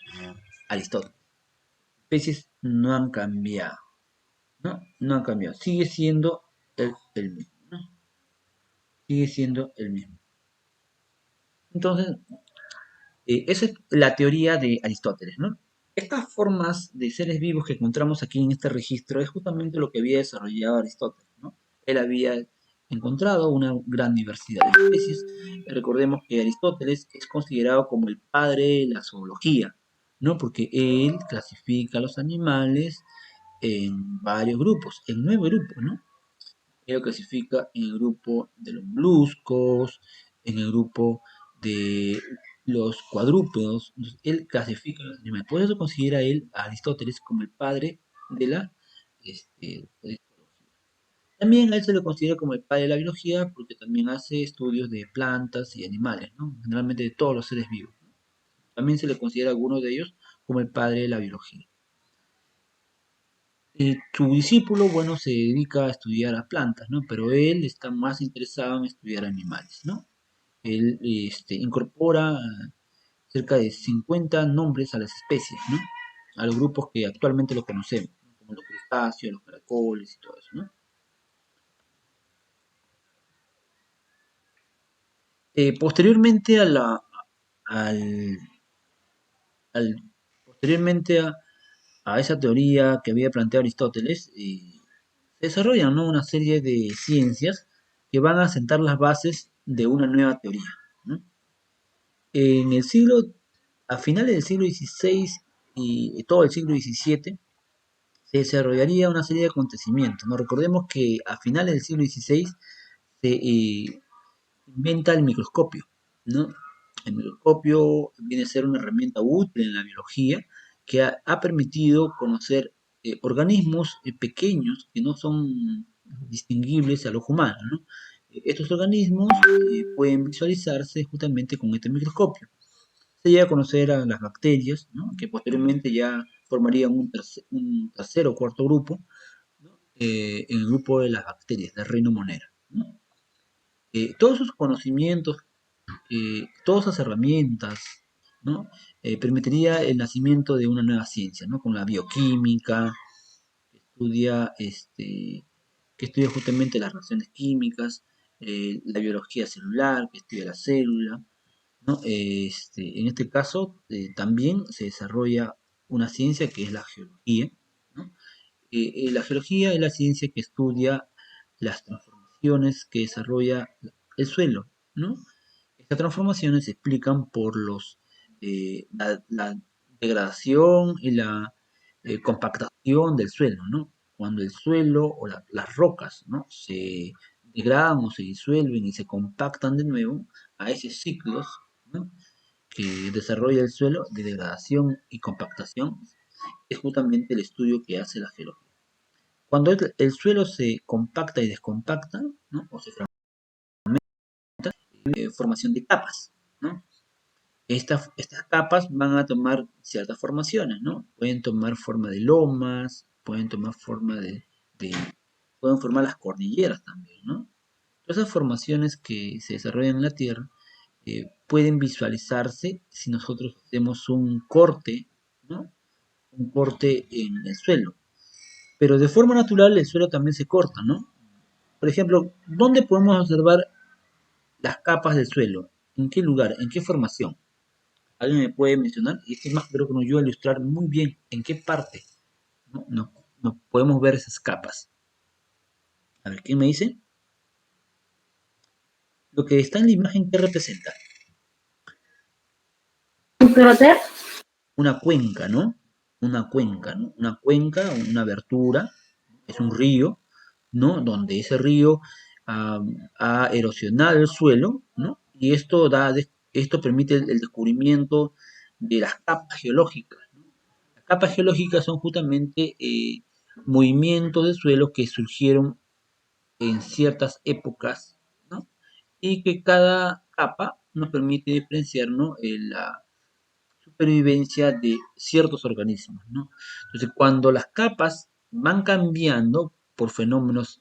A: Aristóteles. Especies no han cambiado, ¿no? No han cambiado, sigue siendo el mismo, ¿no? Sigue siendo el mismo. Entonces, esa es la teoría de Aristóteles, ¿no? Estas formas de seres vivos que encontramos aquí en este registro es justamente lo que había desarrollado Aristóteles, ¿no? Él había encontrado una gran diversidad de especies. Recordemos que Aristóteles es considerado como el padre de la zoología, ¿no? Porque él clasifica a los animales en varios grupos, en 9 grupos, ¿no? Él lo clasifica en el grupo de los moluscos, en el grupo de los cuadrúpedos. Entonces, él clasifica los animales. Por eso considera él a Aristóteles como el padre de la de también a él se lo considera como el padre de la biología porque también hace estudios de plantas y animales, ¿no? Generalmente de todos los seres vivos. También se le considera a algunos de ellos como el padre de la biología. Su discípulo, bueno, se dedica a estudiar a plantas, ¿no? Pero él está más interesado en estudiar animales, ¿no? Él incorpora cerca de 50 nombres a las especies, ¿no? A los grupos que actualmente lo conocemos, ¿no? Como los crustáceos, los caracoles y todo eso, ¿no? Posteriormente al, al- posteriormente a esa teoría que había planteado Aristóteles, se desarrollan, ¿no?, una serie de ciencias que van a sentar las bases de una nueva teoría, ¿no? En el siglo, a finales del siglo XVI y todo el siglo XVII, se desarrollaría una serie de acontecimientos, ¿no? Recordemos que a finales del siglo XVI se inventa el microscopio, ¿no? El microscopio viene a ser una herramienta útil en la biología que ha permitido conocer organismos pequeños que no son distinguibles al ojo humano, ¿no? Estos organismos pueden visualizarse justamente con este microscopio. Se llega a conocer a las bacterias, ¿no?, que posteriormente ya formarían un tercer o cuarto grupo, ¿no?, en el grupo de las bacterias, del reino Monera, ¿no? Todos esos conocimientos, todas esas herramientas, ¿no?, permitiría el nacimiento de una nueva ciencia, ¿no?, con la bioquímica, que estudia, que estudia justamente las reacciones químicas, la biología celular, que estudia la célula, ¿no? En este caso, también se desarrolla una ciencia que es la geología, ¿no? La geología es la ciencia que estudia las transformaciones que desarrolla el suelo, ¿no? Estas transformaciones se explican por la degradación y la compactación del suelo, ¿no? Cuando el suelo o las rocas, ¿no?, se degradan o se disuelven y se compactan de nuevo, a esos ciclos, ¿no?, que desarrolla el suelo de degradación y compactación, es justamente el estudio que hace la geología. Cuando el suelo se compacta y descompacta, ¿no?, o se fragmenta, formación de capas, ¿no? Estas capas van a tomar ciertas formaciones, ¿no? Pueden tomar forma de lomas, pueden tomar forma pueden formar las cordilleras también, ¿no? Todas esas formaciones que se desarrollan en la Tierra pueden visualizarse si nosotros hacemos un corte, ¿no? Un corte en el suelo. Pero de forma natural el suelo también se corta, ¿no? Por ejemplo, ¿dónde podemos observar las capas del suelo? ¿En qué lugar? ¿En qué formación? ¿Alguien me puede mencionar? Y este más creo que nos ayuda a ilustrar muy bien en qué parte no podemos ver esas capas. A ver, ¿quién me dice? Lo que está en la imagen, ¿qué representa?
D: ¿Un cráter?
A: Una cuenca, ¿no? Una cuenca, ¿no? Una cuenca, una abertura, es un río, ¿no? Donde ese río ha erosionado el suelo, ¿no? Y esto permite el descubrimiento de las capas geológicas, ¿no? Las capas geológicas son justamente movimientos de suelo que surgieron en ciertas épocas, ¿no? Y que cada capa nos permite diferenciar, ¿no? La supervivencia de ciertos organismos, ¿no? Entonces, cuando las capas van cambiando por fenómenos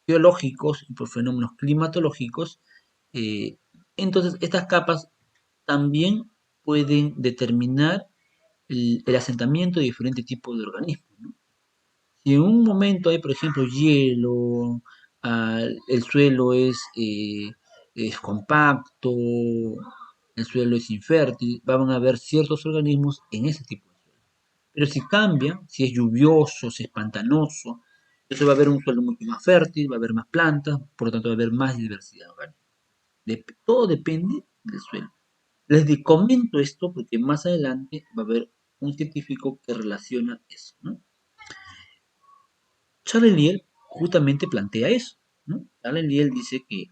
A: geológicos y por fenómenos climatológicos, eh, entonces estas capas también pueden determinar el asentamiento de diferentes tipos de organismos, ¿no? Si en un momento hay, por ejemplo, hielo, el suelo es compacto, el suelo es infértil, van a haber ciertos organismos en ese tipo de suelo. Pero si cambia, si es lluvioso, si es pantanoso, entonces va a haber un suelo mucho más fértil, va a haber más plantas, por lo tanto va a haber más diversidad orgánica. Todo depende del suelo. Les comento esto porque más adelante va a haber un científico que relaciona eso, ¿no? Charles Lyell justamente plantea eso, ¿no? Charles Lyell dice que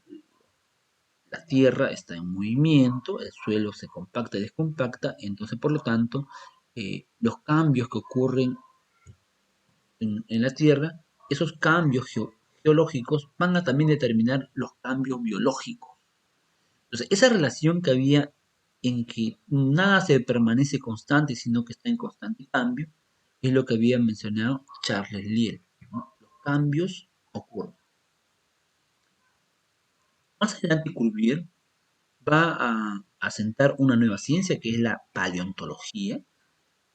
A: la Tierra está en movimiento, el suelo se compacta y descompacta, entonces por lo tanto los cambios que ocurren en la Tierra, esos cambios geológicos van a también determinar los cambios biológicos. Entonces esa relación que había en que nada se permanece constante, sino que está en constante cambio, es lo que había mencionado Charles Lyell, ¿no? Los cambios ocurren. Más adelante, Cuvier va a asentar una nueva ciencia que es la paleontología,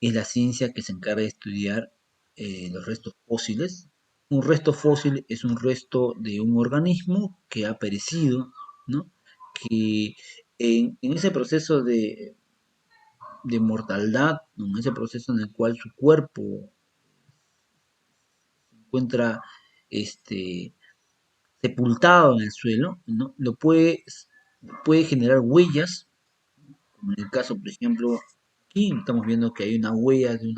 A: que es la ciencia que se encarga de estudiar los restos fósiles. Un resto fósil es un resto de un organismo que ha perecido, ¿no? Que en ese proceso de mortaldad, en ese proceso en el cual su cuerpo se encuentra este, sepultado en el suelo, ¿no? Puede generar huellas, como en el caso, por ejemplo, aquí estamos viendo que hay una huella de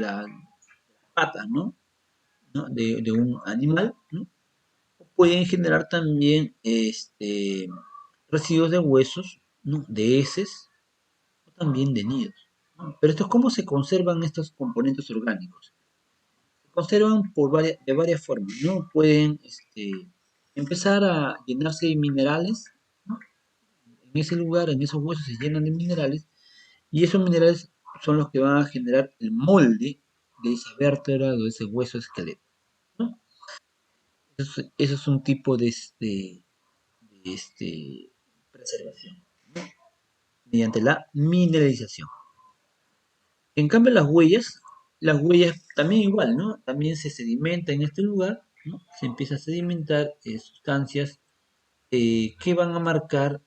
A: la pata, ¿no? ¿No? De un animal, ¿no? Pueden generar también residuos de huesos, ¿no? De heces o también de nidos, ¿no? Pero ¿cómo se conservan estos componentes orgánicos? Se conservan de varias formas, ¿no? Pueden empezar a llenarse de minerales, ¿no? En ese lugar, en esos huesos se llenan de minerales y esos minerales son los que van a generar el molde de esa vértebra o de ese hueso esqueleto, ¿no? Eso es un tipo de preservación, ¿no? Mediante la mineralización. En cambio, las huellas también igual, ¿no? También se sedimenta en este lugar, ¿no? Se empieza a sedimentar sustancias que van a marcar,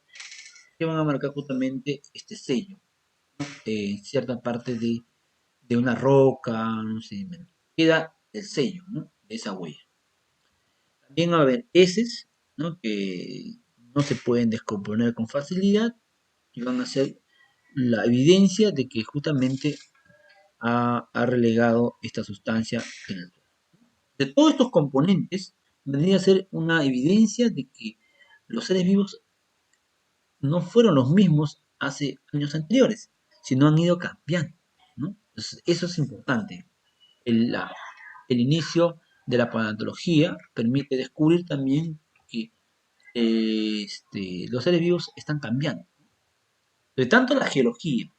A: justamente este sello, en cierta parte de una roca, un sedimento. Queda el sello, ¿no? De esa huella. También va a haber heces, ¿no? Que no se pueden descomponer con facilidad y van a ser la evidencia de que justamente ha relegado esta sustancia en el suelo. De todos estos componentes, vendría a ser una evidencia de que los seres vivos no fueron los mismos hace años anteriores, sino han ido cambiando, ¿no? Entonces, eso es importante. El inicio de la paleontología permite descubrir también que los seres vivos están cambiando. De tanto la geología,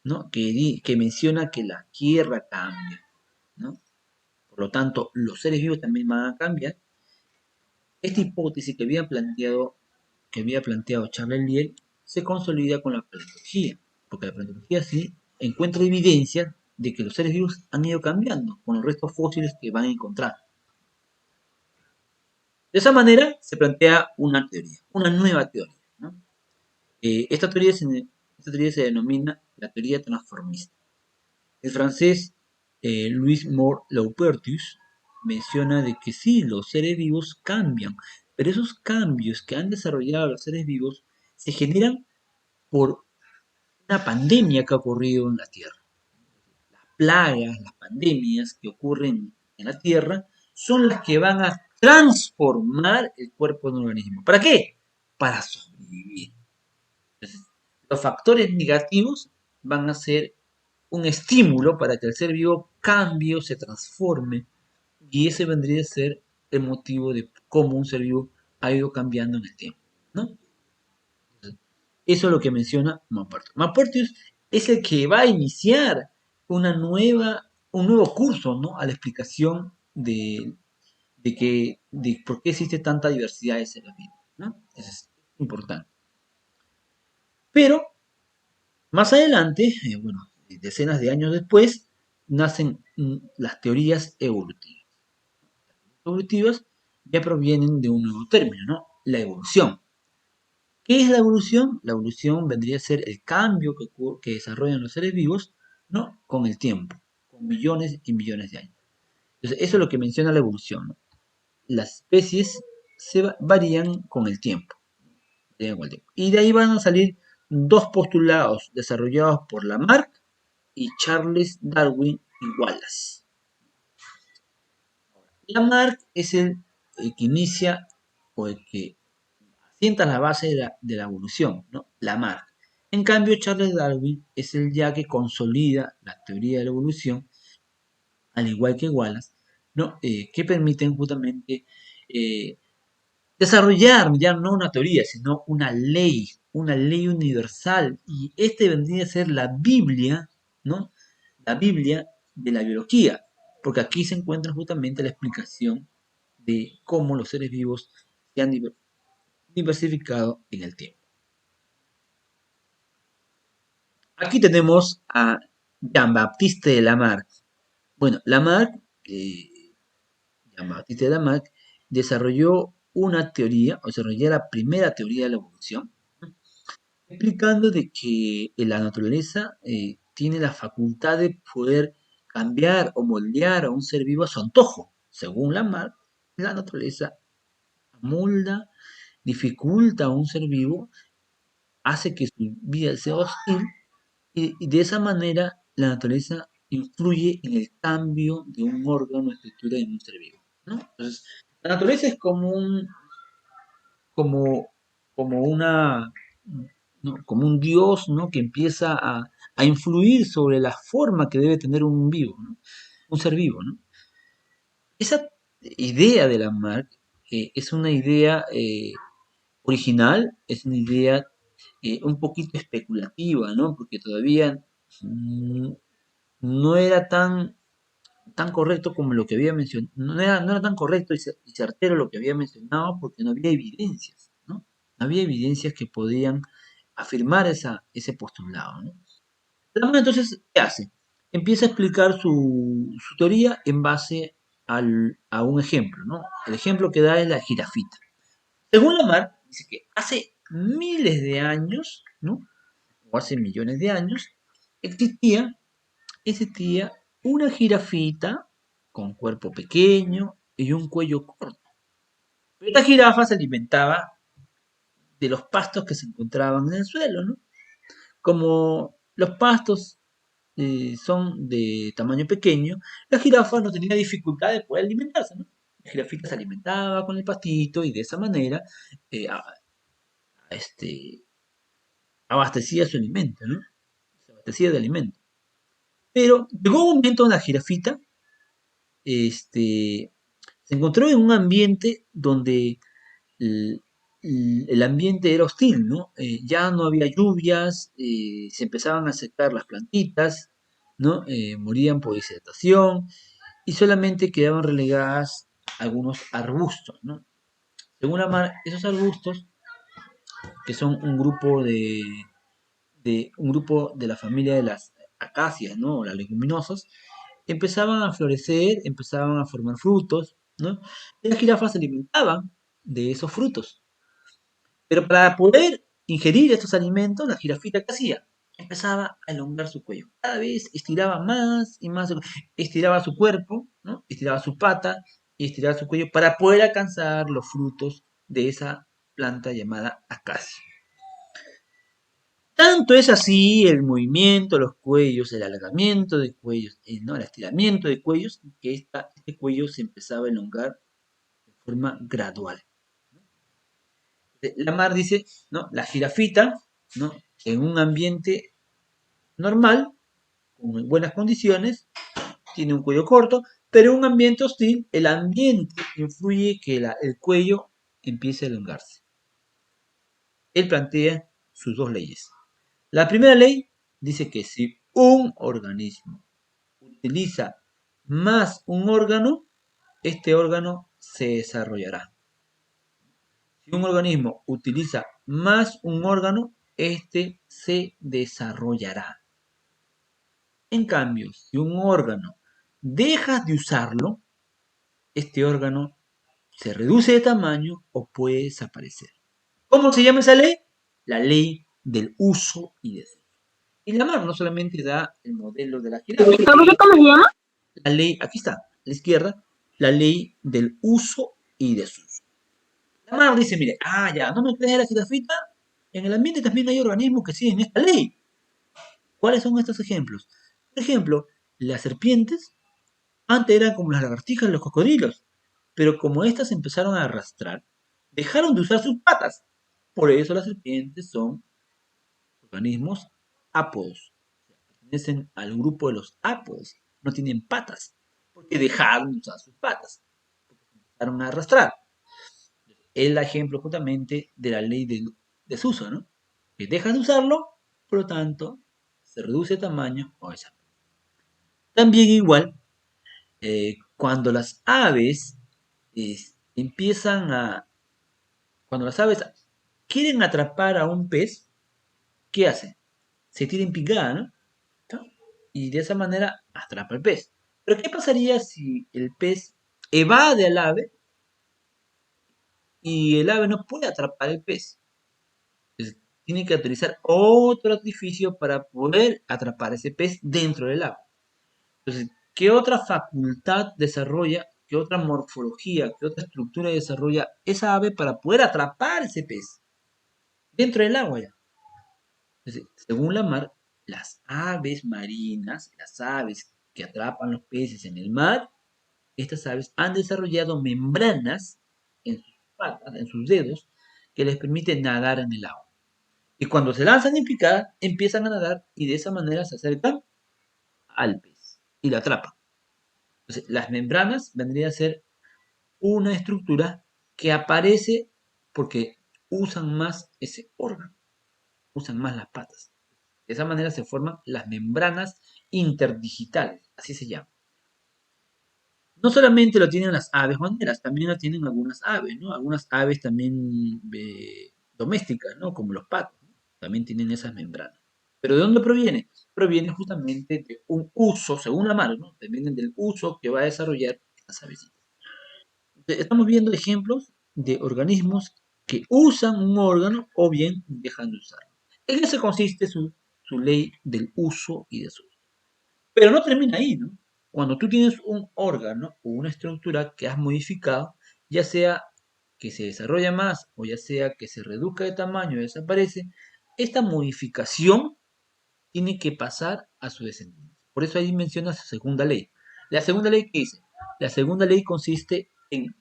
A: ¿no? Que menciona que la Tierra cambia, ¿no? Por lo tanto, los seres vivos también van a cambiar. Esta hipótesis que había planteado Charles Lyell se consolida con la paleontología, porque la paleontología sí encuentra evidencia de que los seres vivos han ido cambiando con los restos fósiles que van a encontrar. De esa manera se plantea una teoría, una nueva teoría, ¿no? Esta teoría se denomina la teoría transformista. El francés Louis Moore Laupertus menciona de que sí, los seres vivos cambian, pero esos cambios que han desarrollado los seres vivos se generan por una pandemia que ha ocurrido en la Tierra. Las plagas, las pandemias que ocurren en la Tierra son las que van a transformar el cuerpo de un organismo. ¿Para qué? Para sobrevivir. Entonces, los factores negativos van a ser un estímulo para que el ser vivo cambie o se transforme. Y ese vendría a ser el motivo de cómo un ser vivo ha ido cambiando en el tiempo, ¿no? Eso es lo que menciona Maupertuis. Maupertuis es el que va a iniciar un nuevo curso, ¿no? A la explicación de por qué existe tanta diversidad de seres vivos, ¿no? Eso es importante. Pero más adelante, bueno, decenas de años después, nacen las teorías evolutivas. Las evolutivas ya provienen de un nuevo término, ¿no? La evolución. ¿Qué es la evolución? La evolución vendría a ser el cambio que desarrollan los seres vivos, ¿no? Con el tiempo, con millones y millones de años. Entonces, eso es lo que menciona la evolución, ¿no? Las especies varían con el tiempo. Y de ahí van a salir dos postulados desarrollados por Lamarck y Charles Darwin y Wallace. Lamarck es el que inicia o el que asienta la base de la evolución, ¿no? Lamarck. En cambio, Charles Darwin es el ya que consolida la teoría de la evolución, al igual que Wallace, ¿no? Que permiten justamente desarrollar ya no una teoría, sino una ley universal. Y este vendría a ser la Biblia, ¿no? La Biblia de la biología, porque aquí se encuentra justamente la explicación de cómo los seres vivos se han diversificado en el tiempo. Aquí tenemos a Jean-Baptiste de Lamarck. Bueno, Jean-Baptiste de Lamarck desarrolló una teoría, o desarrolló la primera teoría de la evolución, explicando de que la naturaleza tiene la facultad de poder cambiar o moldear a un ser vivo a su antojo. Según Lamarck, la naturaleza molda, dificulta a un ser vivo, hace que su vida sea hostil y de esa manera la naturaleza influye en el cambio de un órgano, estructura en un ser vivo, ¿no? Entonces, la naturaleza es como, como una, ¿no? Como un dios, ¿no? Que empieza a influir sobre la forma que debe tener un vivo, ¿no? Un ser vivo, ¿no? Esa idea de Lamarck es una idea original, es una idea un poquito especulativa, ¿no? Porque todavía no era tan correcto como lo que había mencionado, no era tan correcto y certero lo que había mencionado porque no había evidencias, ¿no? No había evidencias que podían afirmar ese postulado, ¿no? Entonces, ¿qué hace? Empieza a explicar su teoría en base a un ejemplo, ¿no? El ejemplo que da es la jirafita. Según Lamarck, dice que hace miles de años, ¿no? O hace millones de años, existía una jirafita con cuerpo pequeño y un cuello corto. Pero esta jirafa se alimentaba de los pastos que se encontraban en el suelo, ¿no? Como los pastos son de tamaño pequeño, la jirafa no tenía dificultad de poder alimentarse, ¿no? La jirafita se alimentaba con el pastito y de esa manera este, abastecía su alimento, ¿no? Se abastecía de alimento. Pero llegó un momento en la jirafita, se encontró en un ambiente donde el ambiente era hostil, ¿no? Ya no había lluvias, se empezaban a secar las plantitas, ¿no? Morían por deshidratación y solamente quedaban relegadas algunos arbustos, ¿no? Según la mar, esos arbustos, que son un grupo de la familia de las acacias, ¿no? O las leguminosas, empezaban a florecer, empezaban a formar frutos, ¿no? Y las jirafas se alimentaban de esos frutos. Pero para poder ingerir estos alimentos, la jirafita, ¿qué hacía? Empezaba a elongar su cuello. Cada vez estiraba más y más, estiraba su cuerpo, ¿no? Estiraba su pata y estiraba su cuello para poder alcanzar los frutos de esa planta llamada acacia. Tanto es así el movimiento, los cuellos, el alargamiento de cuellos, ¿no? El estiramiento de cuellos, que este cuello se empezaba a elongar de forma gradual. Lamar dice, ¿no? La jirafita, ¿no? En un ambiente normal, con buenas condiciones, tiene un cuello corto, pero en un ambiente hostil, el ambiente influye que el cuello empiece a elongarse. Él plantea sus dos leyes. La primera ley dice que si un organismo utiliza más un órgano, este órgano se desarrollará. Si un organismo utiliza más un órgano, este se desarrollará. En cambio, si un órgano dejas de usarlo, este órgano se reduce de tamaño o puede desaparecer. ¿Cómo se llama esa ley? La ley del uso y desuso. Y Lamarck no solamente da el modelo de la jirafa.
B: ¿Cómo se llama?
A: La ley, aquí está, a la izquierda, la ley del uso y desuso. Lamarck dice, mire, ya, no me crees la jirafita, en el ambiente también hay organismos que siguen esta ley. ¿Cuáles son estos ejemplos? Por ejemplo, las serpientes antes eran como las lagartijas y los cocodrilos, pero como éstas empezaron a arrastrar, dejaron de usar sus patas. Por eso las serpientes son organismos ápodos. Pertenecen al grupo de los ápodos. No tienen patas, porque dejaron de usar sus patas, porque empezaron a arrastrar. Es el ejemplo justamente de la ley del desuso, ¿no? Que dejas de usarlo, por lo tanto, se reduce el tamaño o desaparece. También igual, cuando las aves empiezan cuando las aves quieren atrapar a un pez, ¿qué hacen? Se tiran picada, ¿no? Y de esa manera atrapa el pez. Pero ¿qué pasaría si el pez evade al ave y el ave no puede atrapar el pez? Entonces, tiene que utilizar otro artificio para poder atrapar ese pez dentro del agua. Entonces, ¿qué otra facultad desarrolla, qué otra morfología, qué otra estructura desarrolla esa ave para poder atrapar ese pez dentro del agua ya? Entonces, según Lamarck, las aves marinas, las aves que atrapan los peces en el mar, estas aves han desarrollado membranas en sus patas, en sus dedos, que les permiten nadar en el agua. Y cuando se lanzan en picada, empiezan a nadar y de esa manera se acercan al pez y lo atrapan. Entonces, las membranas vendrían a ser una estructura que aparece porque usan más ese órgano, usan más las patas. De esa manera se forman las membranas interdigitales, así se llama. No solamente lo tienen las aves banderas, también lo tienen algunas aves, ¿no? Algunas aves también domésticas, ¿no? Como los patos, ¿no? También tienen esas membranas. ¿Pero de dónde proviene? Proviene justamente de un uso, según Lamarck, ¿no? Dependen del uso que va a desarrollar estas avecitas. Estamos viendo ejemplos de organismos que usan un órgano o bien dejan de usarlo. En eso consiste su ley del uso y desuso. Pero no termina ahí, ¿no? Cuando tú tienes un órgano o una estructura que has modificado, ya sea que se desarrolla más o ya sea que se reduzca de tamaño o desaparece, esta modificación tiene que pasar a su descendiente. Por eso ahí menciona su segunda ley. La segunda ley, ¿qué dice? La segunda ley consiste en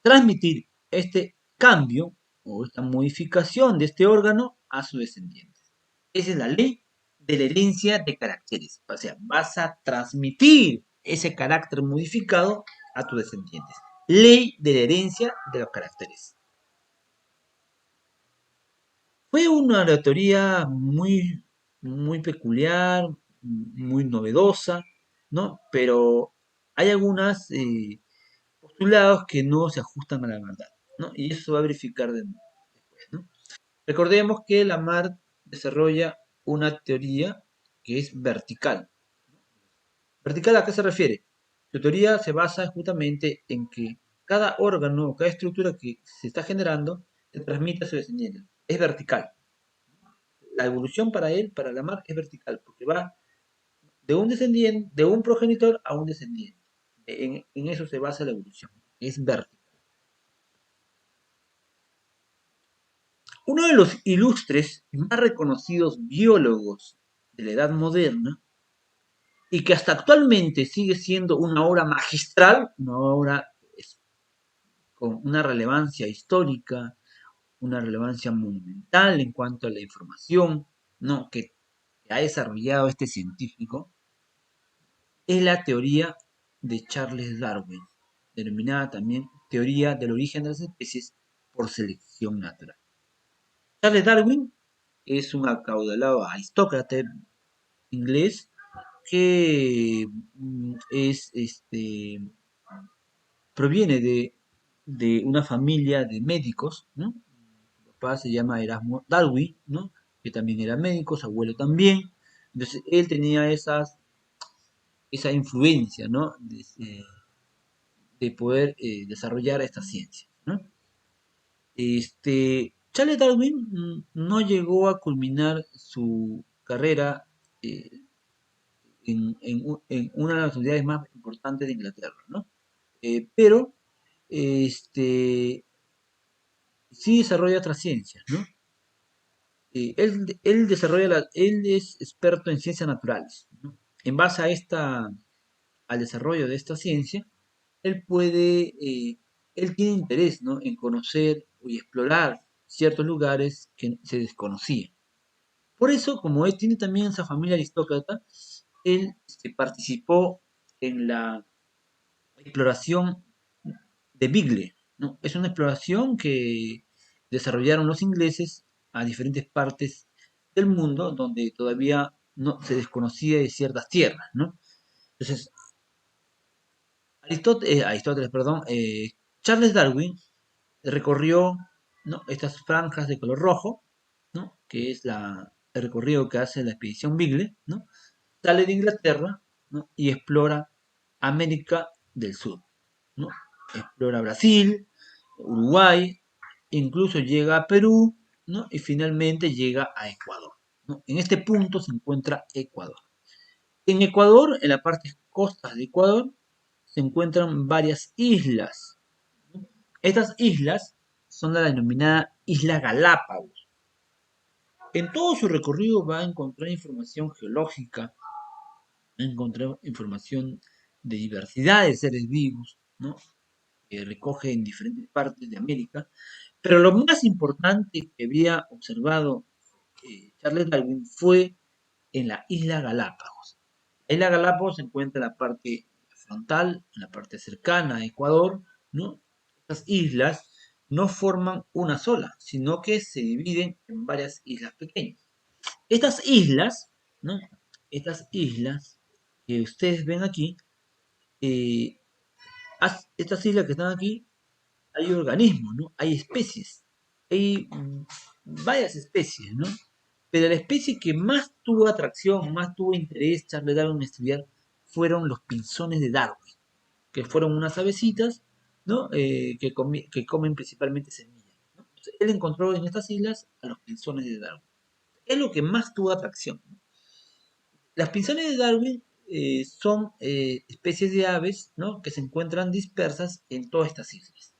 A: transmitir este cambio o esta modificación de este órgano a sus descendientes. Esa es la ley de la herencia de caracteres. O sea, vas a transmitir ese carácter modificado a tus descendientes. Ley de la herencia de los caracteres. Fue una teoría muy peculiar, muy novedosa, ¿no? Pero hay algunos postulados que no se ajustan a la verdad, ¿no? Y eso se va a verificar después, ¿no? Recordemos que Lamarck desarrolla una teoría que es vertical. ¿Vertical a qué se refiere? Su teoría se basa justamente en que cada órgano o cada estructura que se está generando se transmite a su descendiente. Es vertical. La evolución para él, para Lamarck, es vertical, porque va de un descendiente, de un progenitor a un descendiente. En eso se basa la evolución. Es vertical. Uno de los ilustres y más reconocidos biólogos de la Edad Moderna, y que hasta actualmente sigue siendo una obra magistral, una obra con una relevancia histórica, una relevancia monumental en cuanto a la información, ¿no? que ha desarrollado este científico, es la teoría de Charles Darwin, denominada también teoría del origen de las especies por selección natural. Charles Darwin es un acaudalado aristócrata inglés que proviene de una familia de médicos, ¿no? Su papá se llama Erasmo Darwin, ¿no? Que también era médico, su abuelo también. Entonces él tenía esa influencia, ¿no? De poder desarrollar esta ciencia, ¿no? Charles Darwin no llegó a culminar su carrera eh, en una de las universidades más importantes de Inglaterra, ¿no? Pero sí desarrolla otras ciencias, ¿no? Él es experto en ciencias naturales, ¿no? En base al desarrollo de esta ciencia, él puede, él tiene interés, ¿no? En conocer y explorar ciertos lugares que se desconocían. Por eso, como él tiene también esa familia aristócrata, él participó en la exploración de Beagle, ¿no? Es una exploración que desarrollaron los ingleses a diferentes partes del mundo donde todavía no se desconocía de ciertas tierras, ¿no? Entonces, Aristóteles, perdón, Charles Darwin recorrió, ¿no? Estas franjas de color rojo, ¿no? Que es el recorrido que hace la expedición Beagle, ¿no? Sale de Inglaterra, ¿no? Y explora América del Sur, ¿no? Explora Brasil, Uruguay, incluso llega a Perú, ¿no? Y finalmente llega a Ecuador, ¿no? En este punto se encuentra Ecuador. En Ecuador, en la parte costas de Ecuador, se encuentran varias islas, ¿no? Estas islas son la denominada Isla Galápagos. En todo su recorrido va a encontrar información geológica, va a encontrar información de diversidad de seres vivos, ¿no? Que recoge en diferentes partes de América. Pero lo más importante que había observado Charles Darwin fue en la isla Galápagos. La isla Galápagos se encuentra en la parte frontal, en la parte cercana a Ecuador, ¿no? Estas islas no forman una sola, sino que se dividen en varias islas pequeñas. Estas islas, ¿no? Estas islas que ustedes ven aquí, eh, estas islas que están aquí, hay organismos, ¿no? Hay especies, hay varias especies, ¿no? Pero la especie que más tuvo atracción, más tuvo interés Charles Darwin en estudiar, fueron los pinzones de Darwin, que fueron unas avecitas, ¿no? Que comen principalmente semillas, ¿no? Entonces, él encontró en estas islas a los pinzones de Darwin. Es lo que más tuvo atracción, ¿no? Las pinzones de Darwin son especies de aves, ¿no? Que se encuentran dispersas en todas estas islas.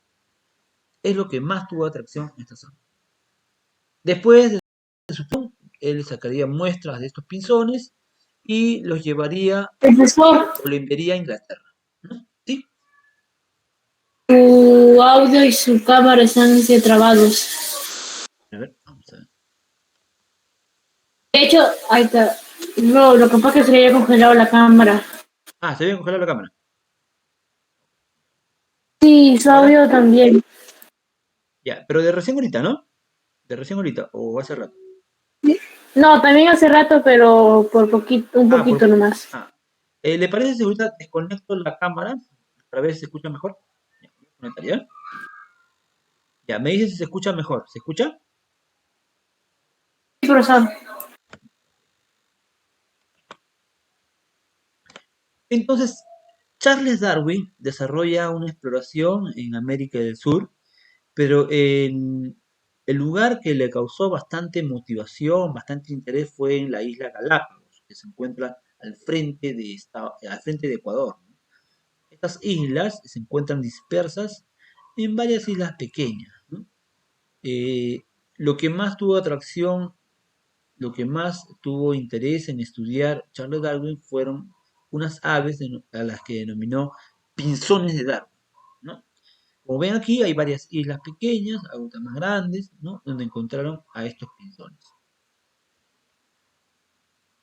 A: Es lo que más tuvo atracción en esta zona. Después de su plan, él sacaría muestras de estos pinzones y los llevaría
D: Profesor,
A: o lo enviaría a Inglaterra, ¿no? ¿Sí?
D: su audio y su cámara están trabados.
A: A ver, vamos a ver.
D: De hecho, ahí está. No, lo que pasa es que se le había congelado la cámara.
A: Ah, se ve congelar la cámara.
D: Sí, su
A: ¿Ahora?
D: audio también.
A: Ya, pero de recién ahorita, ¿no? ¿De recién ahorita o hace rato?
D: No, también hace rato, pero por poquito, un
A: Ah,
D: poquito nomás.
A: ah. ¿Le parece si ahorita desconecto la cámara para ver si se escucha mejor? Ya, voy a conectar, ¿ya? Ya, me dice si se escucha mejor. ¿Se escucha?
D: Sí, profesor.
A: Entonces, Charles Darwin desarrolla una exploración en América del Sur, pero el lugar que le causó bastante motivación, bastante interés fue en la isla Galápagos, que se encuentra al frente de Ecuador, ¿no? Estas islas se encuentran dispersas en varias islas pequeñas, ¿no? Eh, lo que más tuvo atracción, lo que más tuvo interés en estudiar Charles Darwin fueron unas aves a las que denominó pinzones de Darwin, ¿no? Como ven aquí, hay varias islas pequeñas, otras más grandes, ¿no? Donde encontraron a estos pinzones.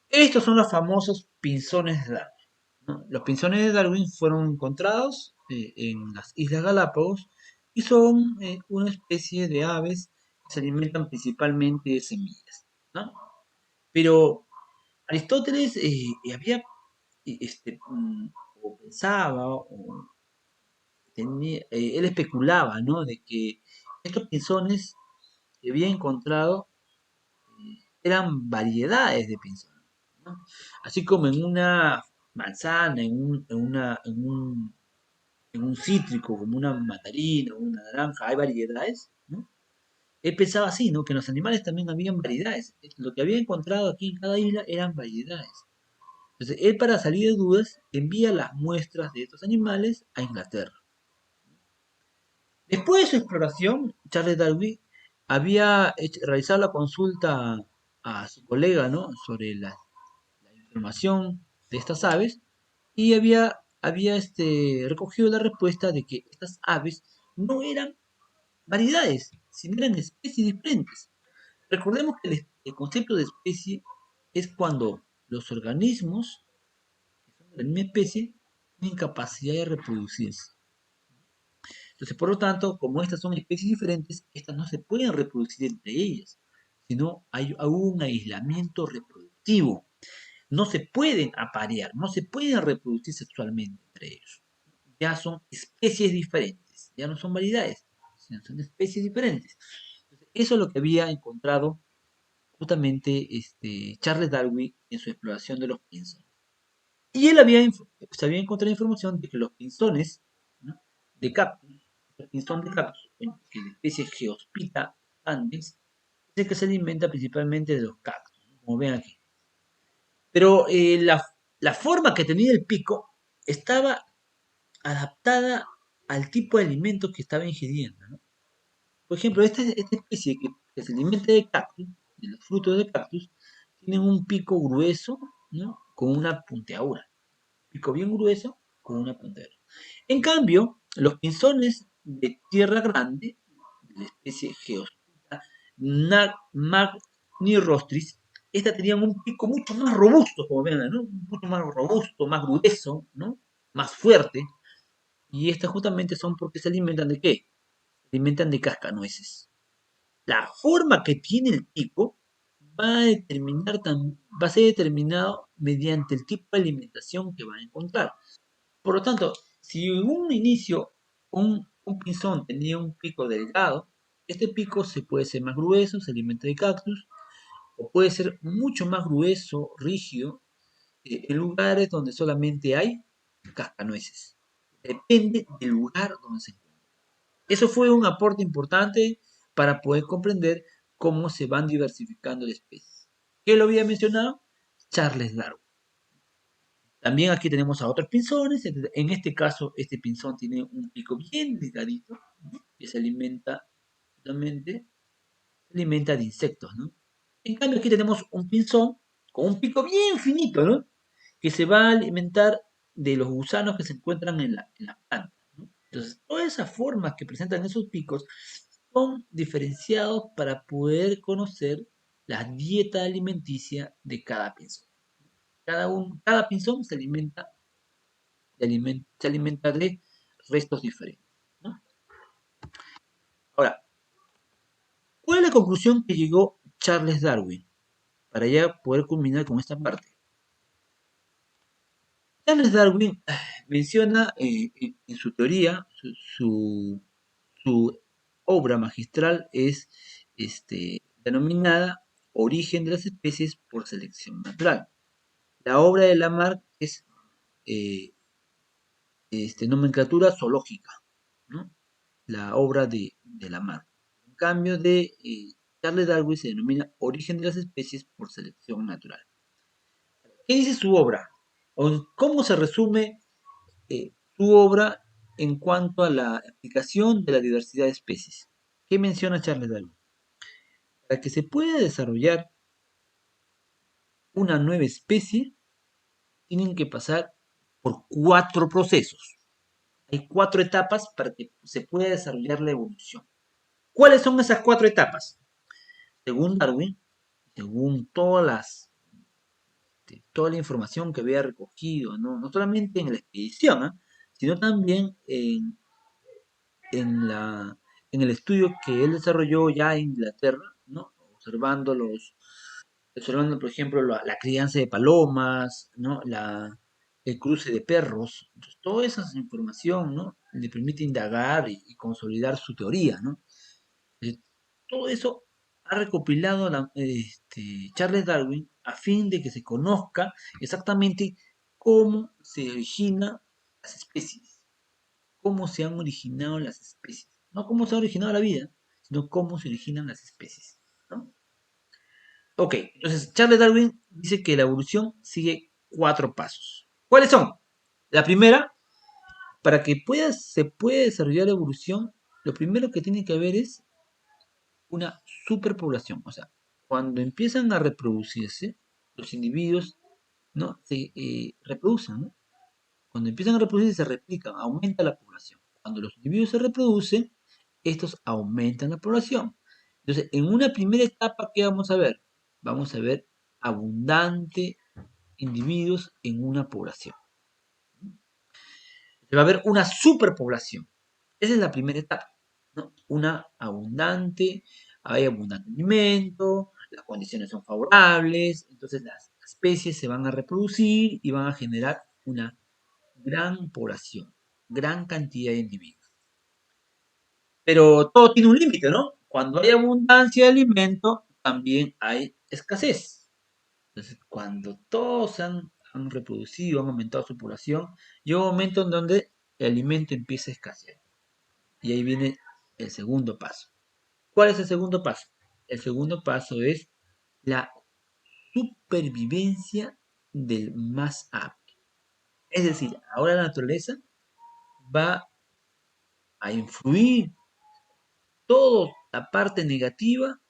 A: Estos son los famosos pinzones de Darwin, ¿no? Los pinzones de Darwin fueron encontrados en las Islas Galápagos y son una especie de aves que se alimentan principalmente de semillas, ¿no? Pero Aristóteles había, o pensaba, él especulaba, ¿no? De que estos pinzones que había encontrado eran variedades de pinzones, ¿no? Así como en una manzana, en un cítrico, como una mandarina o una naranja, hay variedades, ¿no? Él pensaba así, ¿no? Que en los animales también habían variedades. Lo que había encontrado aquí en cada isla eran variedades. Entonces, él para salir de dudas envía las muestras de estos animales a Inglaterra. Después de su exploración, Charles Darwin había realizado la consulta a su colega, ¿no? Sobre la información de estas aves y había recogido la respuesta de que estas aves no eran variedades, sino eran especies diferentes. Recordemos que el concepto de especie es cuando los organismos que son de la misma especie tienen capacidad de reproducirse. Entonces, por lo tanto, como estas son especies diferentes, estas no se pueden reproducir entre ellas, sino hay un aislamiento reproductivo. No se pueden aparear, no se pueden reproducir sexualmente entre ellos. Ya son especies diferentes, ya no son variedades, sino son especies diferentes. Entonces, eso es lo que había encontrado justamente Charles Darwin en su exploración de los pinzones. Y él se había encontrado información de que los pinzones, ¿no? De cactus, el pinzón de cactus, bueno, que es de especie Geospita andes, es el que se alimenta principalmente de los cactus, ¿no? Como ven aquí. Pero la forma que tenía el pico estaba adaptada al tipo de alimento que estaba ingiriendo, ¿no? Por ejemplo, esta especie que se alimenta de cactus, de los frutos de cactus, tienen un pico grueso, ¿no? Con una puntiaguda. Pico bien grueso con una puntiaguda. En cambio, los pinzones de tierra grande, de la especie Geospita magnirostris, estas tenían un pico mucho más robusto, como ven, ¿no? Mucho más robusto, más grueso, ¿no? Más fuerte. Y estas justamente son porque se alimentan de qué? Se alimentan de cascanueces. La forma que tiene el pico va a ser determinado mediante el tipo de alimentación que va a encontrar. Por lo tanto, si en un inicio un pinzón tenía un pico delgado, este pico se puede ser más grueso, se alimenta de cactus, o puede ser mucho más grueso, rígido, en lugares donde solamente hay cascanueces. Depende del lugar donde se encuentra. Eso fue un aporte importante para poder comprender cómo se van diversificando las especies. ¿Qué lo había mencionado? Charles Darwin. También aquí tenemos a otros pinzones. En este caso, este pinzón tiene un pico bien delgadito, ¿no? Que se alimenta justamente, se alimenta de insectos, ¿no? En cambio, aquí tenemos un pinzón con un pico bien finito, ¿no? Que se va a alimentar de los gusanos que se encuentran en la planta, ¿no? Entonces, todas esas formas que presentan esos picos son diferenciados para poder conocer la dieta alimenticia de cada pinzón. Cada pinzón se alimenta de restos diferentes, ¿no? Ahora, ¿Cuál es la conclusión que llegó Charles Darwin? Para ya poder culminar con esta parte. Charles Darwin menciona en su teoría, su obra magistral es denominada Origen de las especies por selección natural. La obra de Lamarck es eh, nomenclatura zoológica, ¿no? La obra de Lamarck. En cambio de Charles Darwin se denomina Origen de las especies por selección natural. ¿Qué dice su obra? ¿O cómo se resume su obra en cuanto a la explicación de la diversidad de especies? ¿Qué menciona Charles Darwin? Para que se pueda desarrollar una nueva especie, tienen que pasar por 4 procesos. Hay 4 etapas para que se pueda desarrollar la evolución. ¿Cuáles son esas 4 etapas? Según Darwin, según toda la información que había recogido, no solamente en la expedición, sino también en, la, en el estudio que él desarrolló ya en Inglaterra, ¿no? Observando, por ejemplo, la crianza de palomas, ¿no? El cruce de perros. Entonces, toda esa información, ¿no? Le permite indagar y consolidar su teoría, ¿no? Todo eso ha recopilado Charles Darwin a fin de que se conozca exactamente cómo se originan las especies, cómo se han originado las especies. No cómo se ha originado la vida, sino cómo se originan las especies, ¿no? Ok, entonces Charles Darwin dice que la evolución sigue 4 pasos. ¿Cuáles son? La primera, para que se pueda desarrollar la evolución, lo primero que tiene que haber es una superpoblación. O sea, cuando empiezan a reproducirse, los individuos no se reproducen, ¿no? Cuando empiezan a reproducirse, se replican, aumenta la población. Cuando los individuos se reproducen, estos aumentan la población. Entonces, en una primera etapa, ¿qué vamos a ver? Vamos a ver abundante individuos en una población. Va a haber una superpoblación. Esa es la primera etapa, ¿no? Hay abundante alimento, las condiciones son favorables, entonces las especies se van a reproducir y van a generar una gran población, gran cantidad de individuos. Pero todo tiene un límite, ¿no? Cuando hay abundancia de alimento, también hay escasez. Entonces, cuando todos han reproducido, han aumentado su población, llega un momento en donde el alimento empieza a escasear. Y ahí viene el segundo paso. ¿Cuál es el segundo paso? El segundo paso es la supervivencia del más apto. Es decir, ahora la naturaleza va a influir toda la parte negativa,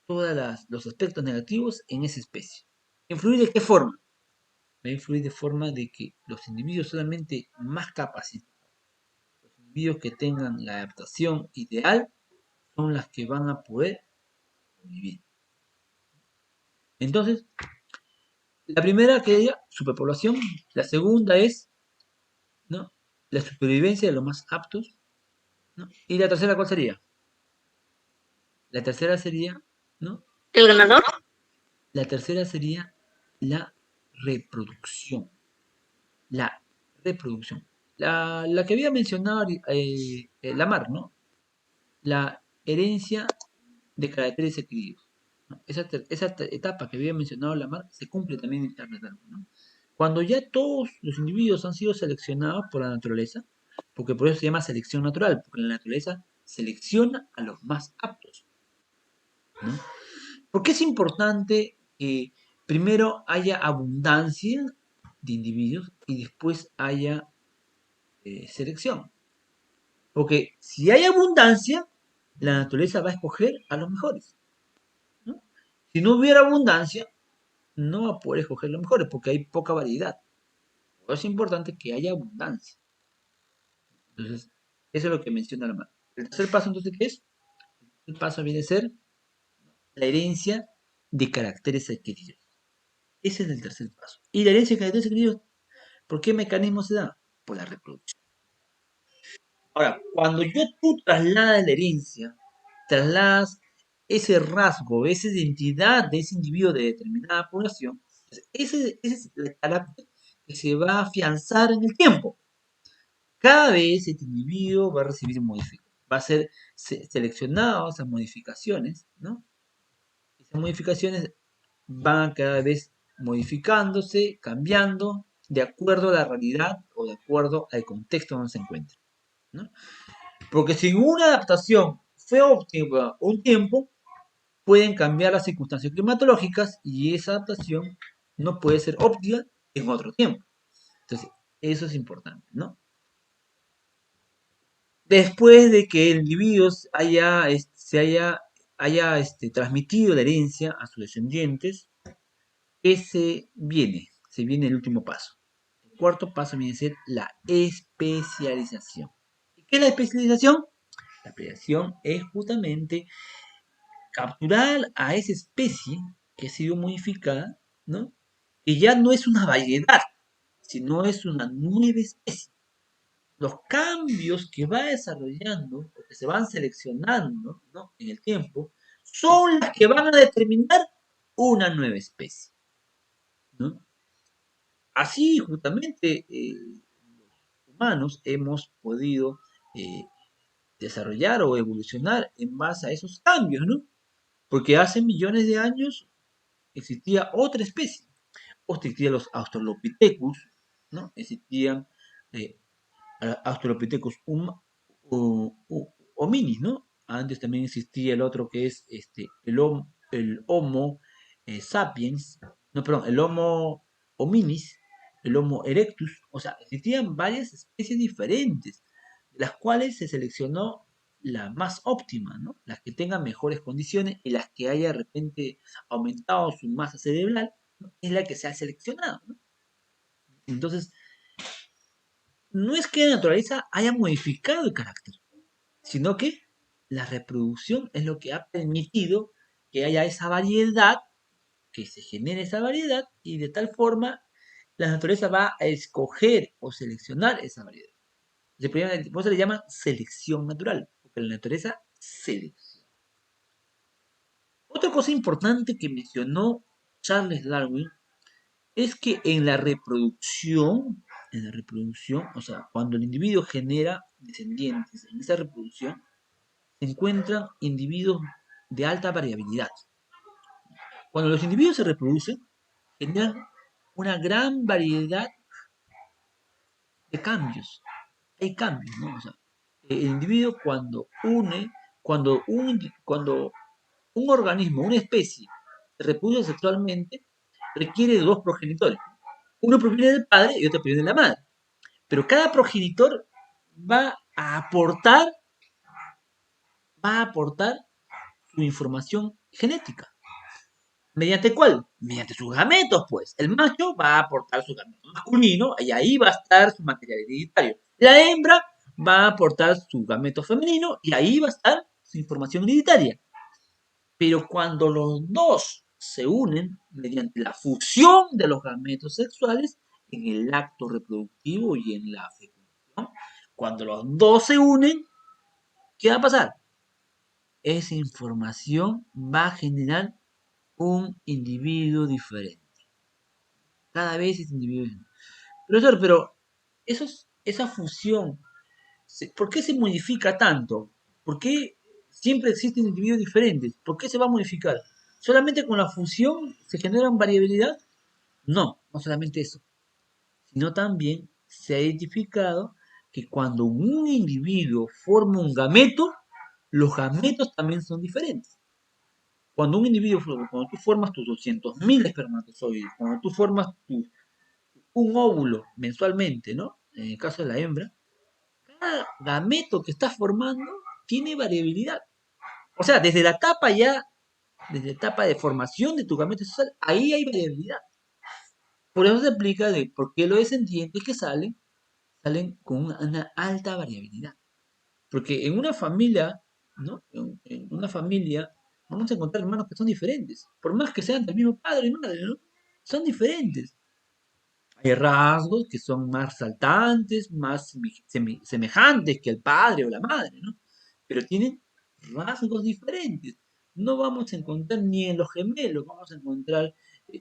A: todos los aspectos negativos en esa especie. ¿Influir de qué forma? Va a influir de forma de que los individuos solamente más capacitados, los individuos que tengan la adaptación ideal, son las que van a poder vivir. Entonces, la primera que ella, superpoblación, la segunda es, ¿no? La supervivencia de los más aptos, ¿no? Y la tercera, ¿cuál sería? La tercera sería, ¿no?
B: ¿El ganador?
A: La tercera sería la reproducción. La reproducción. La que había mencionado Lamarck, ¿no? La herencia de caracteres adquiridos, ¿no? Esa etapa que había mencionado Lamarck se cumple también en Charles Darwin, ¿no? Cuando ya todos los individuos han sido seleccionados por la naturaleza, porque por eso se llama selección natural, porque la naturaleza selecciona a los más aptos, ¿no? ¿Por qué es importante que primero haya abundancia de individuos y después haya selección? Porque si hay abundancia, la naturaleza va a escoger a los mejores, ¿no? Si no hubiera abundancia, no va a poder escoger los mejores porque hay poca variedad. Por eso es importante que haya abundancia. Entonces, eso es lo que menciona la mano. El tercer paso, entonces, ¿qué es? El paso viene a ser la herencia de caracteres adquiridos. Ese es el tercer paso. Y la herencia de caracteres adquiridos, ¿por qué mecanismo se da? Por la reproducción. Ahora, cuando tú trasladas la herencia, trasladas ese rasgo, esa identidad de ese individuo de determinada población, ese es el carácter que se va a afianzar en el tiempo. Cada vez este individuo va a recibir modificaciones, va a ser seleccionado esas modificaciones, ¿no? Esas modificaciones van cada vez modificándose, cambiando, de acuerdo a la realidad o de acuerdo al contexto donde se encuentra, ¿no? Porque si una adaptación fue óptima un tiempo, pueden cambiar las circunstancias climatológicas y esa adaptación no puede ser óptima en otro tiempo. Entonces, eso es importante, ¿no? Después de que el individuo haya transmitido la herencia a sus descendientes, se viene el último paso. El cuarto paso viene a ser la especialización. ¿Y qué es la especialización? La especialización es justamente capturar a esa especie que ha sido modificada, ¿no? Que ya no es una variedad, sino es una nueva especie. Los cambios que va desarrollando o que se van seleccionando, ¿no?, en el tiempo son las que van a determinar una nueva especie, ¿no? Así, justamente, los humanos hemos podido desarrollar o evolucionar en base a esos cambios, ¿no? Porque hace millones de años existía otra especie. O existían los Australopithecus, ¿no? Existían eh, Australopithecus hominis, ¿no? Antes también existía el otro que es el Homo sapiens, no, perdón, el Homo hominis, el Homo erectus. O sea, existían varias especies diferentes, de las cuales se seleccionó la más óptima, ¿no? Las que tengan mejores condiciones y las que haya de repente aumentado su masa cerebral, ¿no?, es la que se ha seleccionado, ¿no? Entonces, no es que la naturaleza haya modificado el carácter, sino que la reproducción es lo que ha permitido que haya esa variedad, que se genere esa variedad, y de tal forma la naturaleza va a escoger o seleccionar esa variedad. Por eso le llama selección natural, porque la naturaleza selecciona. Otra cosa importante que mencionó Charles Darwin es que en la reproducción, o sea, cuando el individuo genera descendientes, en esa reproducción se encuentran individuos de alta variabilidad. Cuando los individuos se reproducen, generan una gran variedad de cambios. Hay cambios, ¿no? O sea, el individuo cuando un organismo, una especie, se reproduce sexualmente, requiere de dos progenitores. Uno proviene del padre y otro proviene de la madre. Pero cada progenitor va a aportar, su información genética. ¿Mediante cuál? Mediante sus gametos, pues. El macho va a aportar su gameto masculino y ahí va a estar su material hereditario. La hembra va a aportar su gameto femenino y ahí va a estar su información hereditaria. Pero cuando los dos se unen mediante la fusión de los gametos sexuales en el acto reproductivo y en la fecundación, cuando los dos se unen, ¿qué va a pasar? Esa información va a generar un individuo diferente. Cada vez es individuo diferente. Profesor, pero esa fusión, ¿por qué se modifica tanto? ¿Por qué siempre existen individuos diferentes? ¿Por qué se va a modificar? ¿Solamente con la fusión se generan variabilidad? No, no solamente eso, sino también se ha identificado que cuando un individuo forma un gameto, los gametos también son diferentes. Cuando tú formas tus 200.000 espermatozoides, cuando tú formas un óvulo mensualmente, ¿no? En el caso de la hembra, cada gameto que estás formando tiene variabilidad. O sea, desde la etapa de formación de tu gameto sexual, ahí hay variabilidad. Por eso se explica de por qué los descendientes que salen con una alta variabilidad. Porque en una familia, ¿no? En una familia vamos a encontrar hermanos que son diferentes. Por más que sean del mismo padre y madre, ¿no? Son diferentes. Hay rasgos que son más saltantes, más semejantes que el padre o la madre, ¿no? Pero tienen rasgos diferentes. no vamos a encontrar ni en los gemelos, vamos a encontrar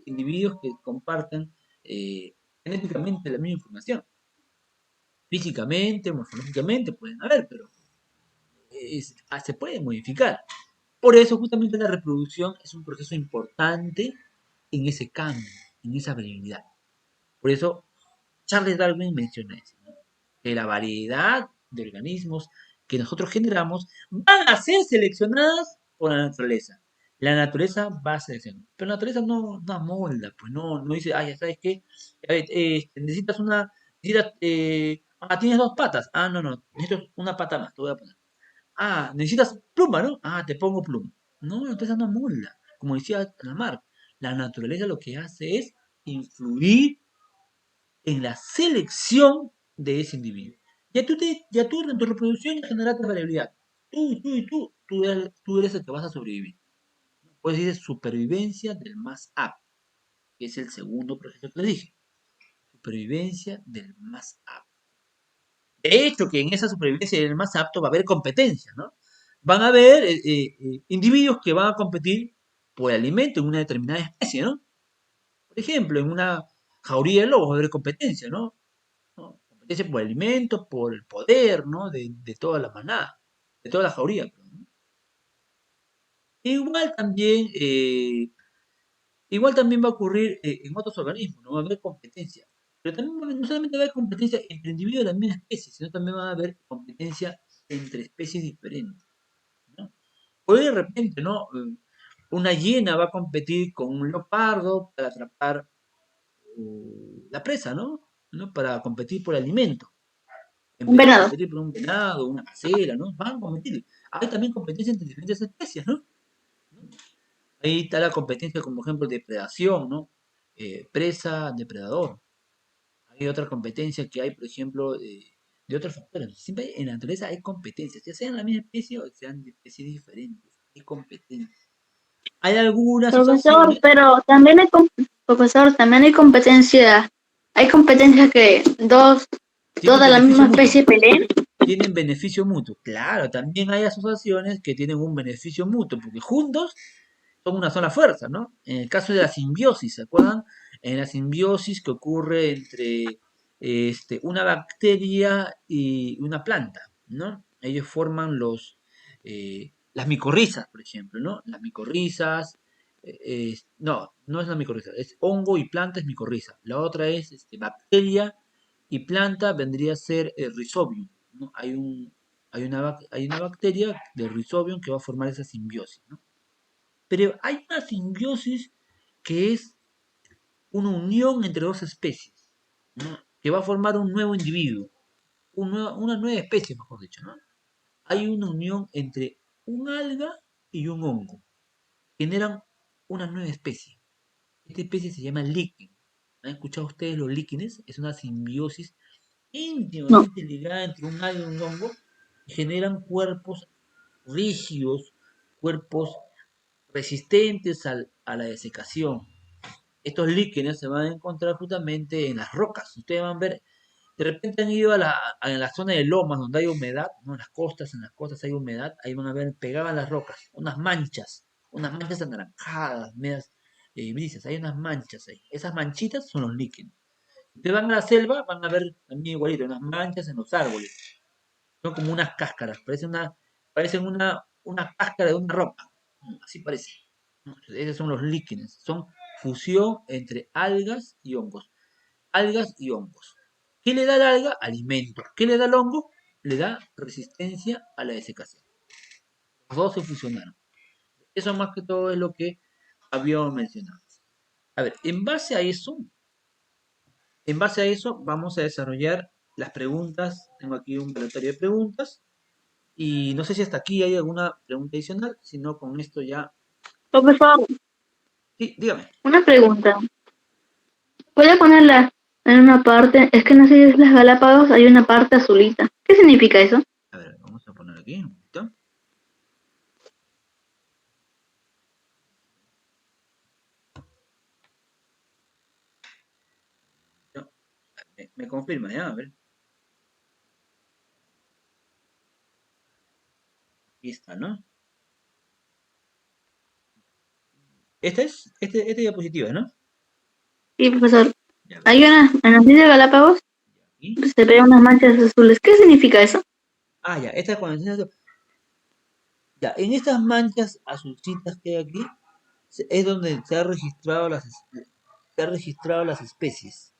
A: individuos que compartan genéticamente la misma información. Físicamente, morfológicamente pueden haber, pero se puede modificar. Por eso justamente la reproducción es un proceso importante en ese cambio, en esa variabilidad. Por eso Charles Darwin menciona eso, ¿no? Que la variedad de organismos que nosotros generamos van a ser seleccionadas por la naturaleza. La naturaleza va a seleccionar, pero la naturaleza no amolda, pues no dice, ya sabes qué, necesitas tienes dos patas, no, necesito una pata más, te voy a poner. Necesitas pluma, ¿no? Te pongo pluma. No, la naturaleza no amolda. Como decía Lamarck, la naturaleza lo que hace es influir en la selección de ese individuo. Ya tú en tu reproducción ya generaste variabilidad. Tú eres el que vas a sobrevivir. Puedes decir supervivencia del más apto, que es el segundo proceso que les dije. Supervivencia del más apto. De hecho, que en esa supervivencia del más apto va a haber competencia, ¿no? Van a haber individuos que van a competir por alimento en una determinada especie, ¿no? Por ejemplo, en una jauría de lobos va a haber competencia, ¿no? Competencia por alimento, por el poder, ¿no? De toda la manada, de toda la jauría, perdón, ¿no? Igual también, igual también va a ocurrir en otros organismos, ¿no? Va a haber competencia. Pero también no solamente va a haber competencia entre individuos de la misma especie, sino también va a haber competencia entre especies diferentes, ¿no? O de repente, ¿no? Una hiena va a competir con un leopardo para atrapar la presa, ¿no? ¿No? Para competir por alimento. En
B: Un
A: vez de
B: venado.
A: competir por un venado, una gacela, ¿no? Van a competir. Hay también competencia entre diferentes especies, ¿no? Ahí está la competencia, como ejemplo, de depredación, ¿no? Presa, depredador. Hay otra competencia que hay, por ejemplo, de otros factores. Siempre en la naturaleza hay competencias, ya sean la misma especie o sean de especies diferentes. Hay competencias. Hay algunas
B: Profesor,
A: asociaciones,
B: pero profesor, también hay competencia que
A: tienen
B: toda la
A: beneficio
B: misma
A: mutuo.
B: especie peleen.
A: Tienen beneficio mutuo. Claro, también hay asociaciones que tienen un beneficio mutuo, porque juntos son una sola fuerza, ¿no? En el caso de la simbiosis, ¿se acuerdan? En la simbiosis que ocurre entre una bacteria y una planta, ¿no? Ellos forman las micorrizas, por ejemplo, ¿no? Las micorrizas, no es la micorriza, es hongo y planta es micorriza. La otra es bacteria y planta vendría a ser rhizobium, ¿no? Hay una bacteria de rhizobium que va a formar esa simbiosis, ¿no? Pero hay una simbiosis que es una unión entre dos especies, ¿no? Que va a formar un nuevo individuo, una nueva especie, mejor dicho, ¿no? Hay una unión entre un alga y un hongo. Generan una nueva especie. Esta especie se llama líquen. ¿Han escuchado ustedes los líquenes? Es una simbiosis
B: No.
A: íntimamente ligada entre un alga y un hongo. Y generan cuerpos rígidos, cuerpos resistentes a la desecación. Estos líquenes se van a encontrar justamente en las rocas. Ustedes van a ver, de repente han ido a la zona de lomas donde hay humedad, ¿no? En las costas hay humedad, ahí van a ver pegadas las rocas, unas manchas anaranjadas, medias grises, hay unas manchas ahí. Esas manchitas son los líquenes. Ustedes van a la selva, van a ver también igualito, unas manchas en los árboles. Son como unas cáscaras, parecen una cáscara de una roca. Así parece. Esos son los líquenes. Son fusión entre algas y hongos. Algas y hongos. ¿Qué le da al alga? Alimento. ¿Qué le da al hongo? Le da resistencia a la desecación. Los dos se fusionaron. Eso más que todo es lo que habíamos mencionado. A ver, en base a eso vamos a desarrollar las preguntas. Tengo aquí un calendario de preguntas. Y no sé si hasta aquí hay alguna pregunta adicional, si no con esto ya.
B: Profesor,
A: Sí, dígame.
B: una pregunta. ¿Puede ponerla en una parte? Es que no sé si es las Galápagos, hay una parte azulita. ¿Qué significa eso?
A: A ver, vamos a poner aquí un poquito. No, me confirma, ya, a ver. Aquí está, ¿no? Este diapositiva, ¿no?
B: Sí, profesor.
A: Ya, a ver.
B: Hay en las Islas Galápagos
A: Aquí.
B: se ven unas manchas azules. ¿Qué significa eso?
A: Ah, ya, esta cuando ya, en estas manchas azulcitas que hay aquí es donde se ha registrado las especies.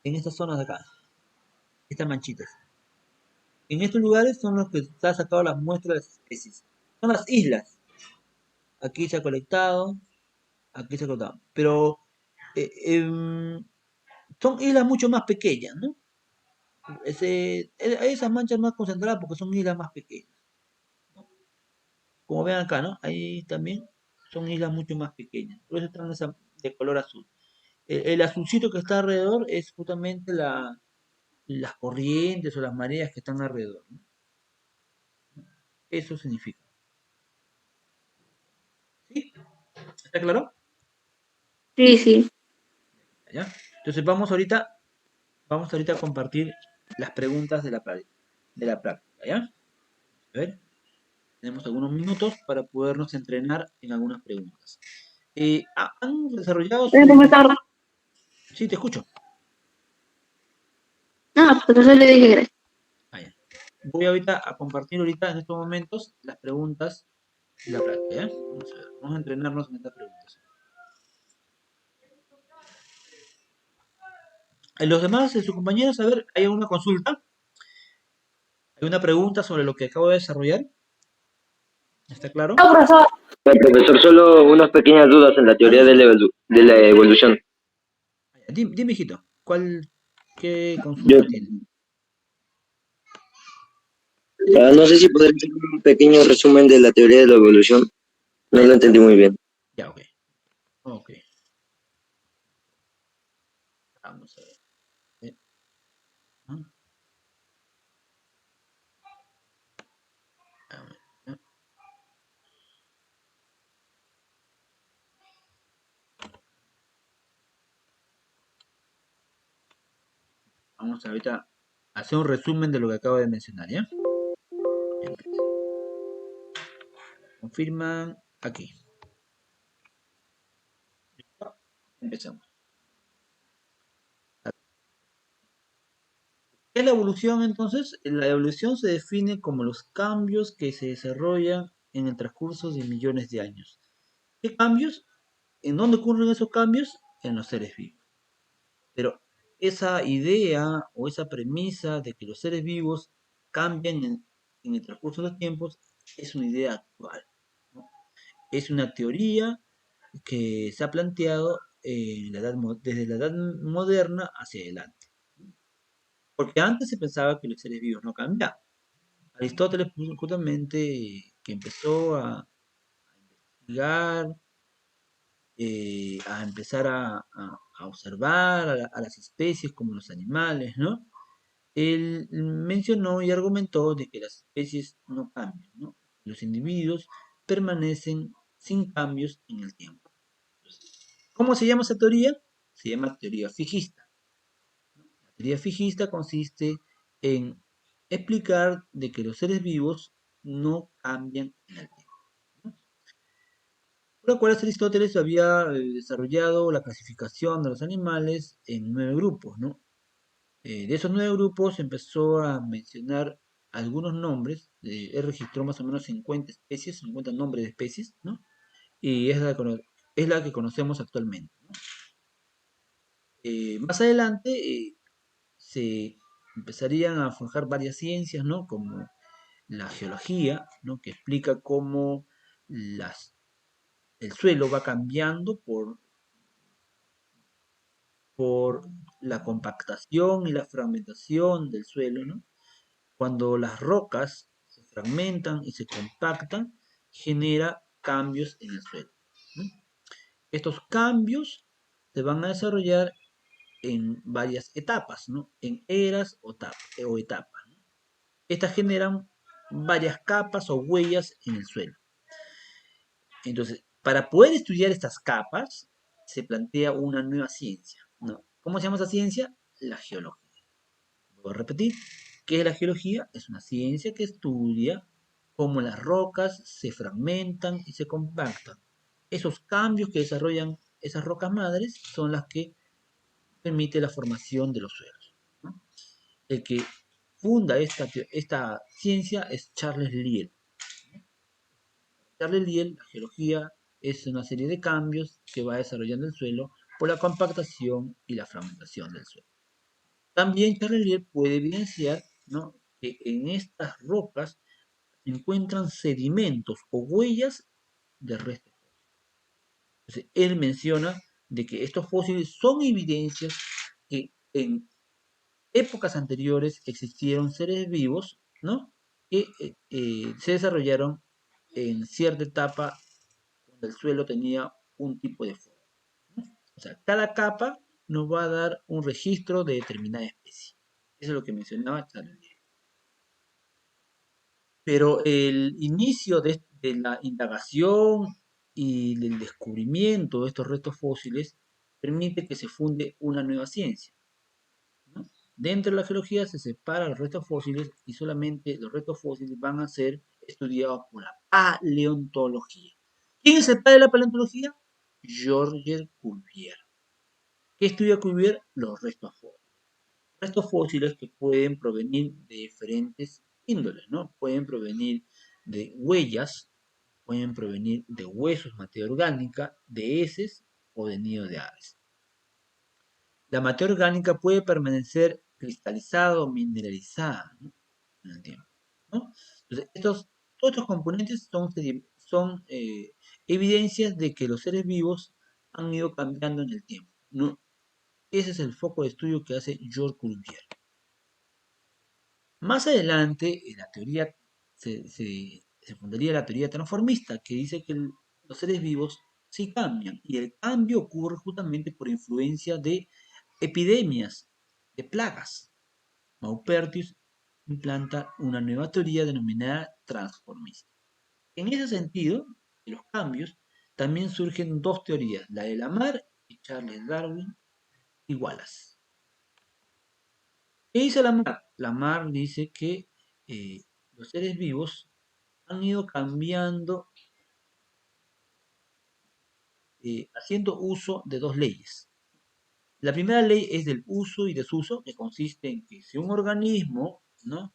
A: En estas zonas de acá, estas manchitas. En estos lugares son los que se ha sacado las muestras de las especies. Son las islas. Aquí se ha colectado, aquí se ha colectado. Pero eh, em, son islas mucho más pequeñas, ¿no? Hay esas manchas más concentradas porque son islas más pequeñas. Como ven acá, ¿no? Ahí también son islas mucho más pequeñas. Por eso están de color azul. El azulcito que está alrededor es justamente las corrientes o las mareas que están alrededor, ¿no? Eso significa. ¿Sí? ¿Está claro?
B: Sí, sí.
A: ¿Ya? Entonces vamos ahorita a compartir las preguntas de la práctica, ¿ya? A ver, tenemos algunos minutos para podernos entrenar en algunas preguntas. ¿Han desarrollado su...
B: Profesor.
A: Sí, te escucho.
B: No, profesor le dije gracias.
A: Ah, ya. Voy ahorita a compartir ahorita en estos momentos las preguntas de la práctica, ¿ya? Vamos a ver, vamos a entrenarnos en estas preguntas. Los demás, sus compañeros, a ver, ¿hay alguna consulta? ¿Hay una pregunta sobre lo que acabo de desarrollar? ¿Está claro?
D: No, profesor.
C: Profesor, solo unas pequeñas dudas en la teoría de de la evolución.
A: Dime, hijito, ¿qué
C: Yo,
A: consulta tiene?
C: no sé si podría hacer un pequeño resumen de la teoría de la evolución. No lo entendí muy bien.
A: Ya, ok. Ok. Vamos a ver. ¿No? A ver, ¿no? Vamos a ahorita a hacer un resumen de lo que acabo de mencionar, ¿ya? Confirman aquí. Empezamos. ¿Qué es la evolución entonces? La evolución se define como los cambios que se desarrollan en el transcurso de millones de años. ¿Qué cambios? ¿En dónde ocurren esos cambios? En los seres vivos. Pero esa idea o esa premisa de que los seres vivos cambian en el transcurso de los tiempos es una idea actual, ¿no? Es una teoría que se ha planteado desde la edad moderna hacia adelante. Porque antes se pensaba que los seres vivos no cambiaban. Aristóteles justamente que empezó a investigar, a empezar a observar a las especies como los animales, ¿no? Él mencionó y argumentó de que las especies no cambian, ¿no? Los individuos permanecen sin cambios en el tiempo. ¿Cómo se llama esa teoría? Se llama teoría fijista. La teoría fijista consiste en explicar de que los seres vivos no cambian en el tiempo, ¿no? Por lo cual Aristóteles había desarrollado la clasificación de los animales en 9 grupos, ¿no? De esos 9 grupos empezó a mencionar algunos nombres, él registró más o menos 50 especies, 50 nombres de especies, ¿no? Y es la que conocemos actualmente, ¿no? Más adelante se empezarían a forjar varias ciencias, ¿no? Como la geología, ¿no? Que explica cómo el suelo va cambiando por la compactación y la fragmentación del suelo, ¿no? Cuando las rocas se fragmentan y se compactan, genera cambios en el suelo, ¿no? Estos cambios se van a desarrollar en varias etapas, ¿no? En eras o etapas, ¿no? Estas generan varias capas o huellas en el suelo. Entonces, para poder estudiar estas capas, se plantea una nueva ciencia, ¿no? ¿Cómo se llama esa ciencia? La geología. Voy a repetir, ¿qué es la geología? Es una ciencia que estudia cómo las rocas se fragmentan y se compactan. Esos cambios que desarrollan esas rocas madres son las que permiten la formación de los suelos, ¿no? El que funda esta ciencia es Charles Lyell. Charles Lyell, la geología es una serie de cambios que va desarrollando el suelo por la compactación y la fragmentación del suelo. También Charles Lyell puede evidenciar, ¿no?, que en estas rocas se encuentran sedimentos o huellas de restos. Entonces, él menciona de que estos fósiles son evidencias que en épocas anteriores existieron seres vivos, ¿no?, que se desarrollaron en cierta etapa donde el suelo tenía un tipo de forma, ¿no? O sea, cada capa nos va a dar un registro de determinada especie. Eso es lo que mencionaba Charles Lyell. Pero el inicio de la indagación y del descubrimiento de estos restos fósiles permite que se funde una nueva ciencia, ¿no? Dentro de la geología se separan los restos fósiles y solamente los restos fósiles van a ser estudiados por la paleontología. ¿Quién es el padre de la paleontología? Georges Cuvier. ¿Qué estudia Cuvier? Los restos fósiles. Restos fósiles que pueden provenir de diferentes índoles, ¿no? Pueden provenir de huellas, pueden provenir de huesos, materia orgánica, de heces o de nidos de aves. La materia orgánica puede permanecer cristalizada o mineralizada, ¿no?, en el tiempo, ¿no? Entonces, todos estos componentes son evidencias de que los seres vivos han ido cambiando en el tiempo, ¿no? Ese es el foco de estudio que hace Georges Cuvier. Más adelante, la teoría se fundaría la teoría transformista, que dice que los seres vivos sí cambian, y el cambio ocurre justamente por influencia de epidemias, de plagas. Maupertuis implanta una nueva teoría denominada transformista. En ese sentido, de los cambios, también surgen dos teorías, la de Lamarck y Charles Darwin y Wallace. ¿Qué dice Lamarck? Lamarck dice que los seres vivos han ido cambiando haciendo uso de dos leyes. La primera ley es del uso y desuso, que consiste en que si un organismo, ¿no?,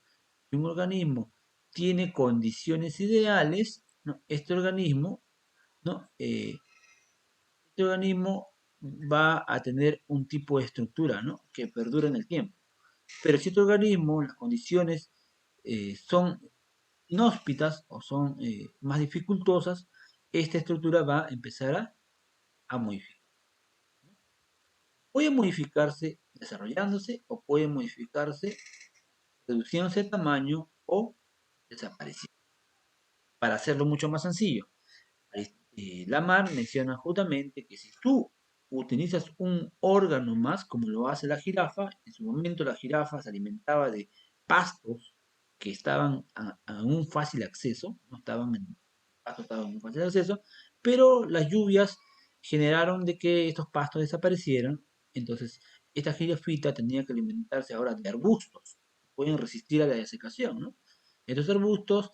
A: si un organismo tiene condiciones ideales, ¿no?, este organismo, ¿no?, este organismo va a tener un tipo de estructura, ¿no?, que perdura en el tiempo. Pero si este organismo, las condiciones son inhóspitas o son más dificultosas, esta estructura va a empezar a modificar. Puede modificarse desarrollándose o puede modificarse reduciéndose de tamaño o desapareciendo. Para hacerlo mucho más sencillo, Lamarck menciona justamente que si tú utilizas un órgano más, como lo hace la jirafa, en su momento la jirafa se alimentaba de pastos que estaban a un fácil acceso, no estaban en pastos, estaban en un fácil acceso, pero las lluvias generaron de que estos pastos desaparecieran. Entonces esta jirafita tenía que alimentarse ahora de arbustos que pueden resistir a la desecación, ¿no? Estos arbustos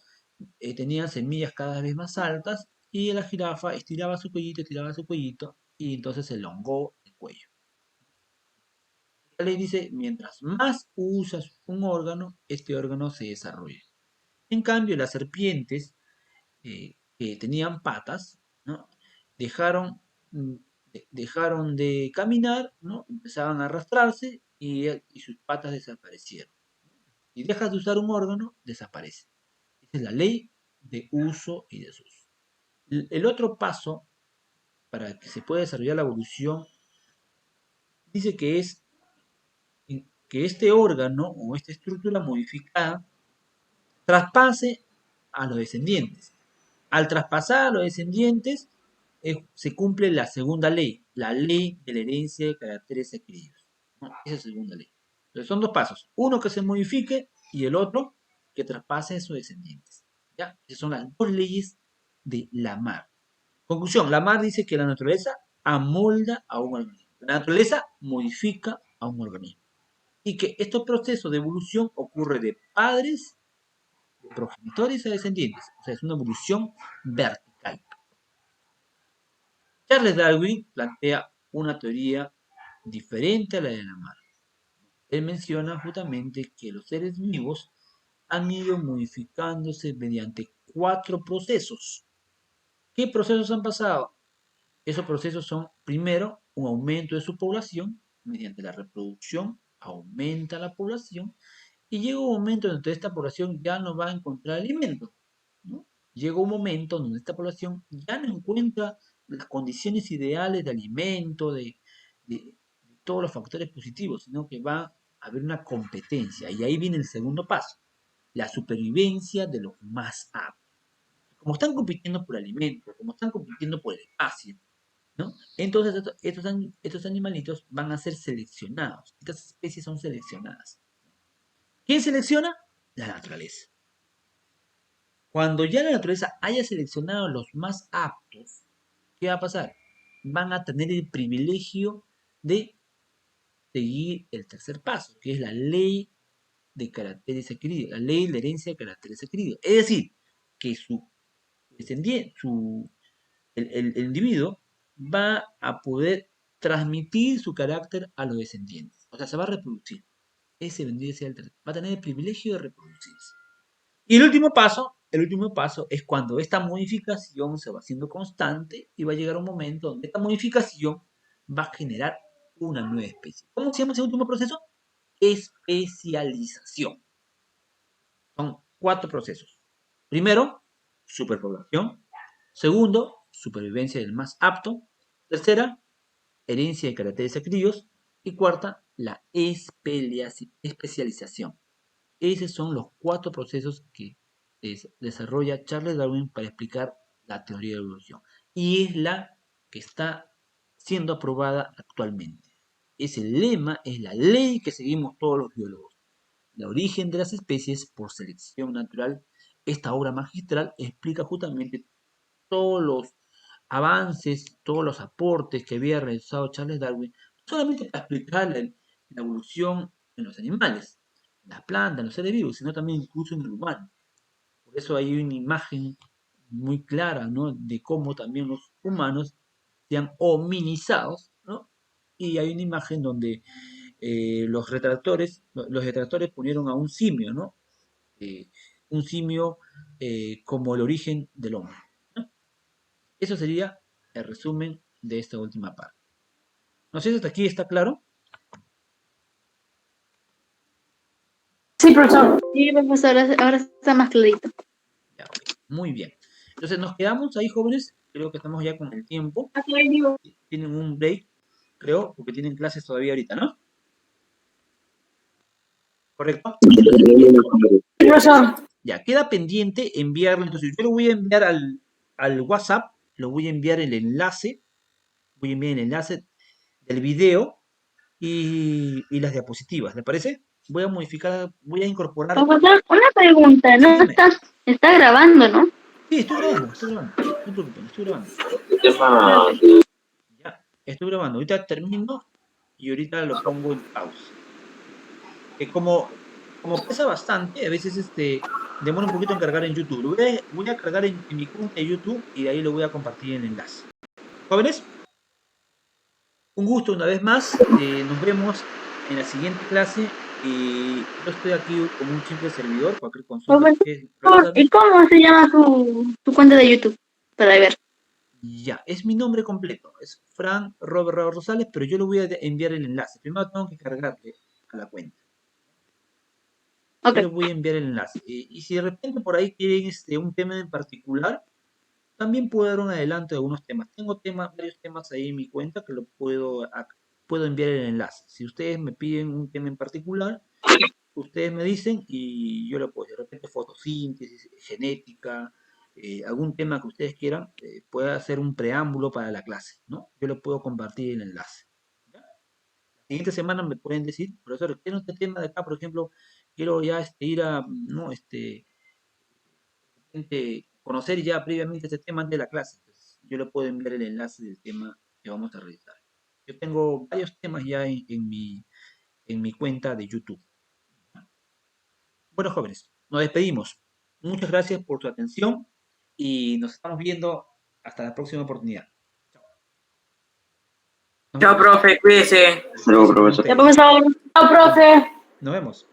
A: tenían semillas cada vez más altas y la jirafa estiraba su cuellito y entonces se elongó el cuello. La ley dice, mientras más usas un órgano, este órgano se desarrolla. En cambio, las serpientes que tenían patas, ¿no?, mm, dejaron de caminar, ¿no?, empezaban a arrastrarse y sus patas desaparecieron. Si dejas de usar un órgano, desaparece. Esa es la ley de uso y desuso. El otro paso para que se pueda desarrollar la evolución dice que es que este órgano o esta estructura modificada traspase a los descendientes. Al traspasar a los descendientes se cumple la segunda ley, la ley de la herencia de caracteres adquiridos, ¿no? Esa es la segunda ley. Entonces son dos pasos, uno que se modifique y el otro que traspase a sus descendientes, ¿ya? Esas son las dos leyes de Lamarck. Conclusión, Lamarck dice que la naturaleza amolda a un organismo. La naturaleza modifica a un organismo. Y que estos procesos de evolución ocurre de padres, de progenitores a descendientes. O sea, es una evolución vertical. Charles Darwin plantea una teoría diferente a la de Lamarck. Él menciona justamente que los seres vivos han ido modificándose mediante 4 procesos. ¿Qué procesos han pasado? Esos procesos son, primero, un aumento de su población, mediante la reproducción, aumenta la población, y llega un momento en donde esta población ya no va a encontrar alimento, ¿no? Llega un momento donde esta población ya no encuentra las condiciones ideales de alimento, de todos los factores positivos, sino que va a haber una competencia. Y ahí viene el segundo paso, la supervivencia de los más aptos. Como están compitiendo por alimento, como están compitiendo por el espacio, ¿no? Entonces estos animalitos van a ser seleccionados. Estas especies son seleccionadas. ¿Quién selecciona? La naturaleza. Cuando ya la naturaleza haya seleccionado los más aptos, ¿qué va a pasar? Van a tener el privilegio de seguir el tercer paso, que es la ley de caracteres adquiridos, la ley de herencia de caracteres adquiridos. Es decir, que su descendiente, el individuo va a poder transmitir su carácter a los descendientes. O sea, se va a reproducir. Ese vendría a ser va a tener el privilegio de reproducirse. Y el último paso es cuando esta modificación se va haciendo constante y va a llegar un momento donde esta modificación va a generar una nueva especie. ¿Cómo se llama ese último proceso? Especialización. Son 4 procesos. Primero, superpoblación. Segundo, supervivencia del más apto. Tercera, herencia de caracteres adquiridos. Y cuarta, la especialización. Esos son los 4 procesos que desarrolla Charles Darwin para explicar la teoría de la evolución. Y es la que está siendo aprobada actualmente. Es el lema, es la ley que seguimos todos los biólogos. El origen de las especies por selección natural. Esta obra magistral explica justamente todos los avances, todos los aportes que había realizado Charles Darwin, no solamente para explicar la evolución en los animales, en las plantas, en los seres vivos, sino también incluso en el humano. Por eso hay una imagen muy clara, ¿no?, de cómo también los humanos se han hominizados, ¿no? Y hay una imagen donde los detractores ponieron a un simio, ¿no? Un simio como el origen del hombre, ¿no? Eso sería el resumen de esta última parte. No sé si hasta aquí está claro.
D: Sí, profesor.
B: Sí, profesor, ahora está más clarito.
A: Ya, ok. Muy bien. Entonces nos quedamos ahí, jóvenes. Creo que estamos ya con el tiempo.
B: Aquí hay vivo.
A: Tienen un break, creo, porque tienen clases todavía ahorita, ¿no? ¿Correcto?
D: Sí, profesor.
A: Ya, queda pendiente enviarle. Entonces yo lo voy a enviar al WhatsApp. Lo voy a enviar el enlace. Voy a enviar el enlace del video y las diapositivas. ¿Le parece? Voy a modificar, voy a incorporar.
B: Profesor, una pregunta,
A: Sí,
B: ¿no
A: dime.
B: está grabando, no?
A: Sí, estoy grabando. No te preocupes, estoy grabando. Ya, estoy grabando. Ahorita termino y ahorita lo pongo en pausa. Como pesa bastante, a veces demora un poquito en cargar en YouTube. Lo voy a cargar en mi cuenta de YouTube y de ahí lo voy a compartir en el enlace. Jóvenes, un gusto una vez más. Nos vemos en la siguiente clase. Yo estoy aquí como un simple servidor, cualquier consulta que
B: ¿Y cómo se llama tu cuenta de YouTube? Para ver.
A: ya, es mi nombre completo, es Frank Robert Raúl Rosales, pero yo le voy a enviar el enlace. Primero tengo que cargarle a la cuenta. Yo les
B: Ok.
A: voy a enviar el enlace. Y si de repente por ahí quieren un tema en particular, también puedo dar un adelanto de algunos temas. Tengo varios temas ahí en mi cuenta que puedo enviar el enlace. Si ustedes me piden un tema en particular, ustedes me dicen y yo lo puedo. De repente fotosíntesis, genética, algún tema que ustedes quieran, pueda hacer un preámbulo para la clase, ¿no? Yo le puedo compartir el enlace. ¿Ya? La siguiente semana me pueden decir, profesor, quiero este tema de acá, por ejemplo, quiero ya ir a, ¿no? Conocer ya previamente este tema antes de la clase. Entonces, yo le puedo enviar el enlace del tema que vamos a realizar. Yo tengo varios temas ya en mi cuenta de YouTube. Bueno, jóvenes, nos despedimos. Muchas gracias por su atención y nos estamos viendo hasta la próxima oportunidad. Chao.
E: Chao, profe, cuídese.
C: Hasta luego, profesor.
B: Ya, profesor.
D: Chao, profe.
A: Nos vemos.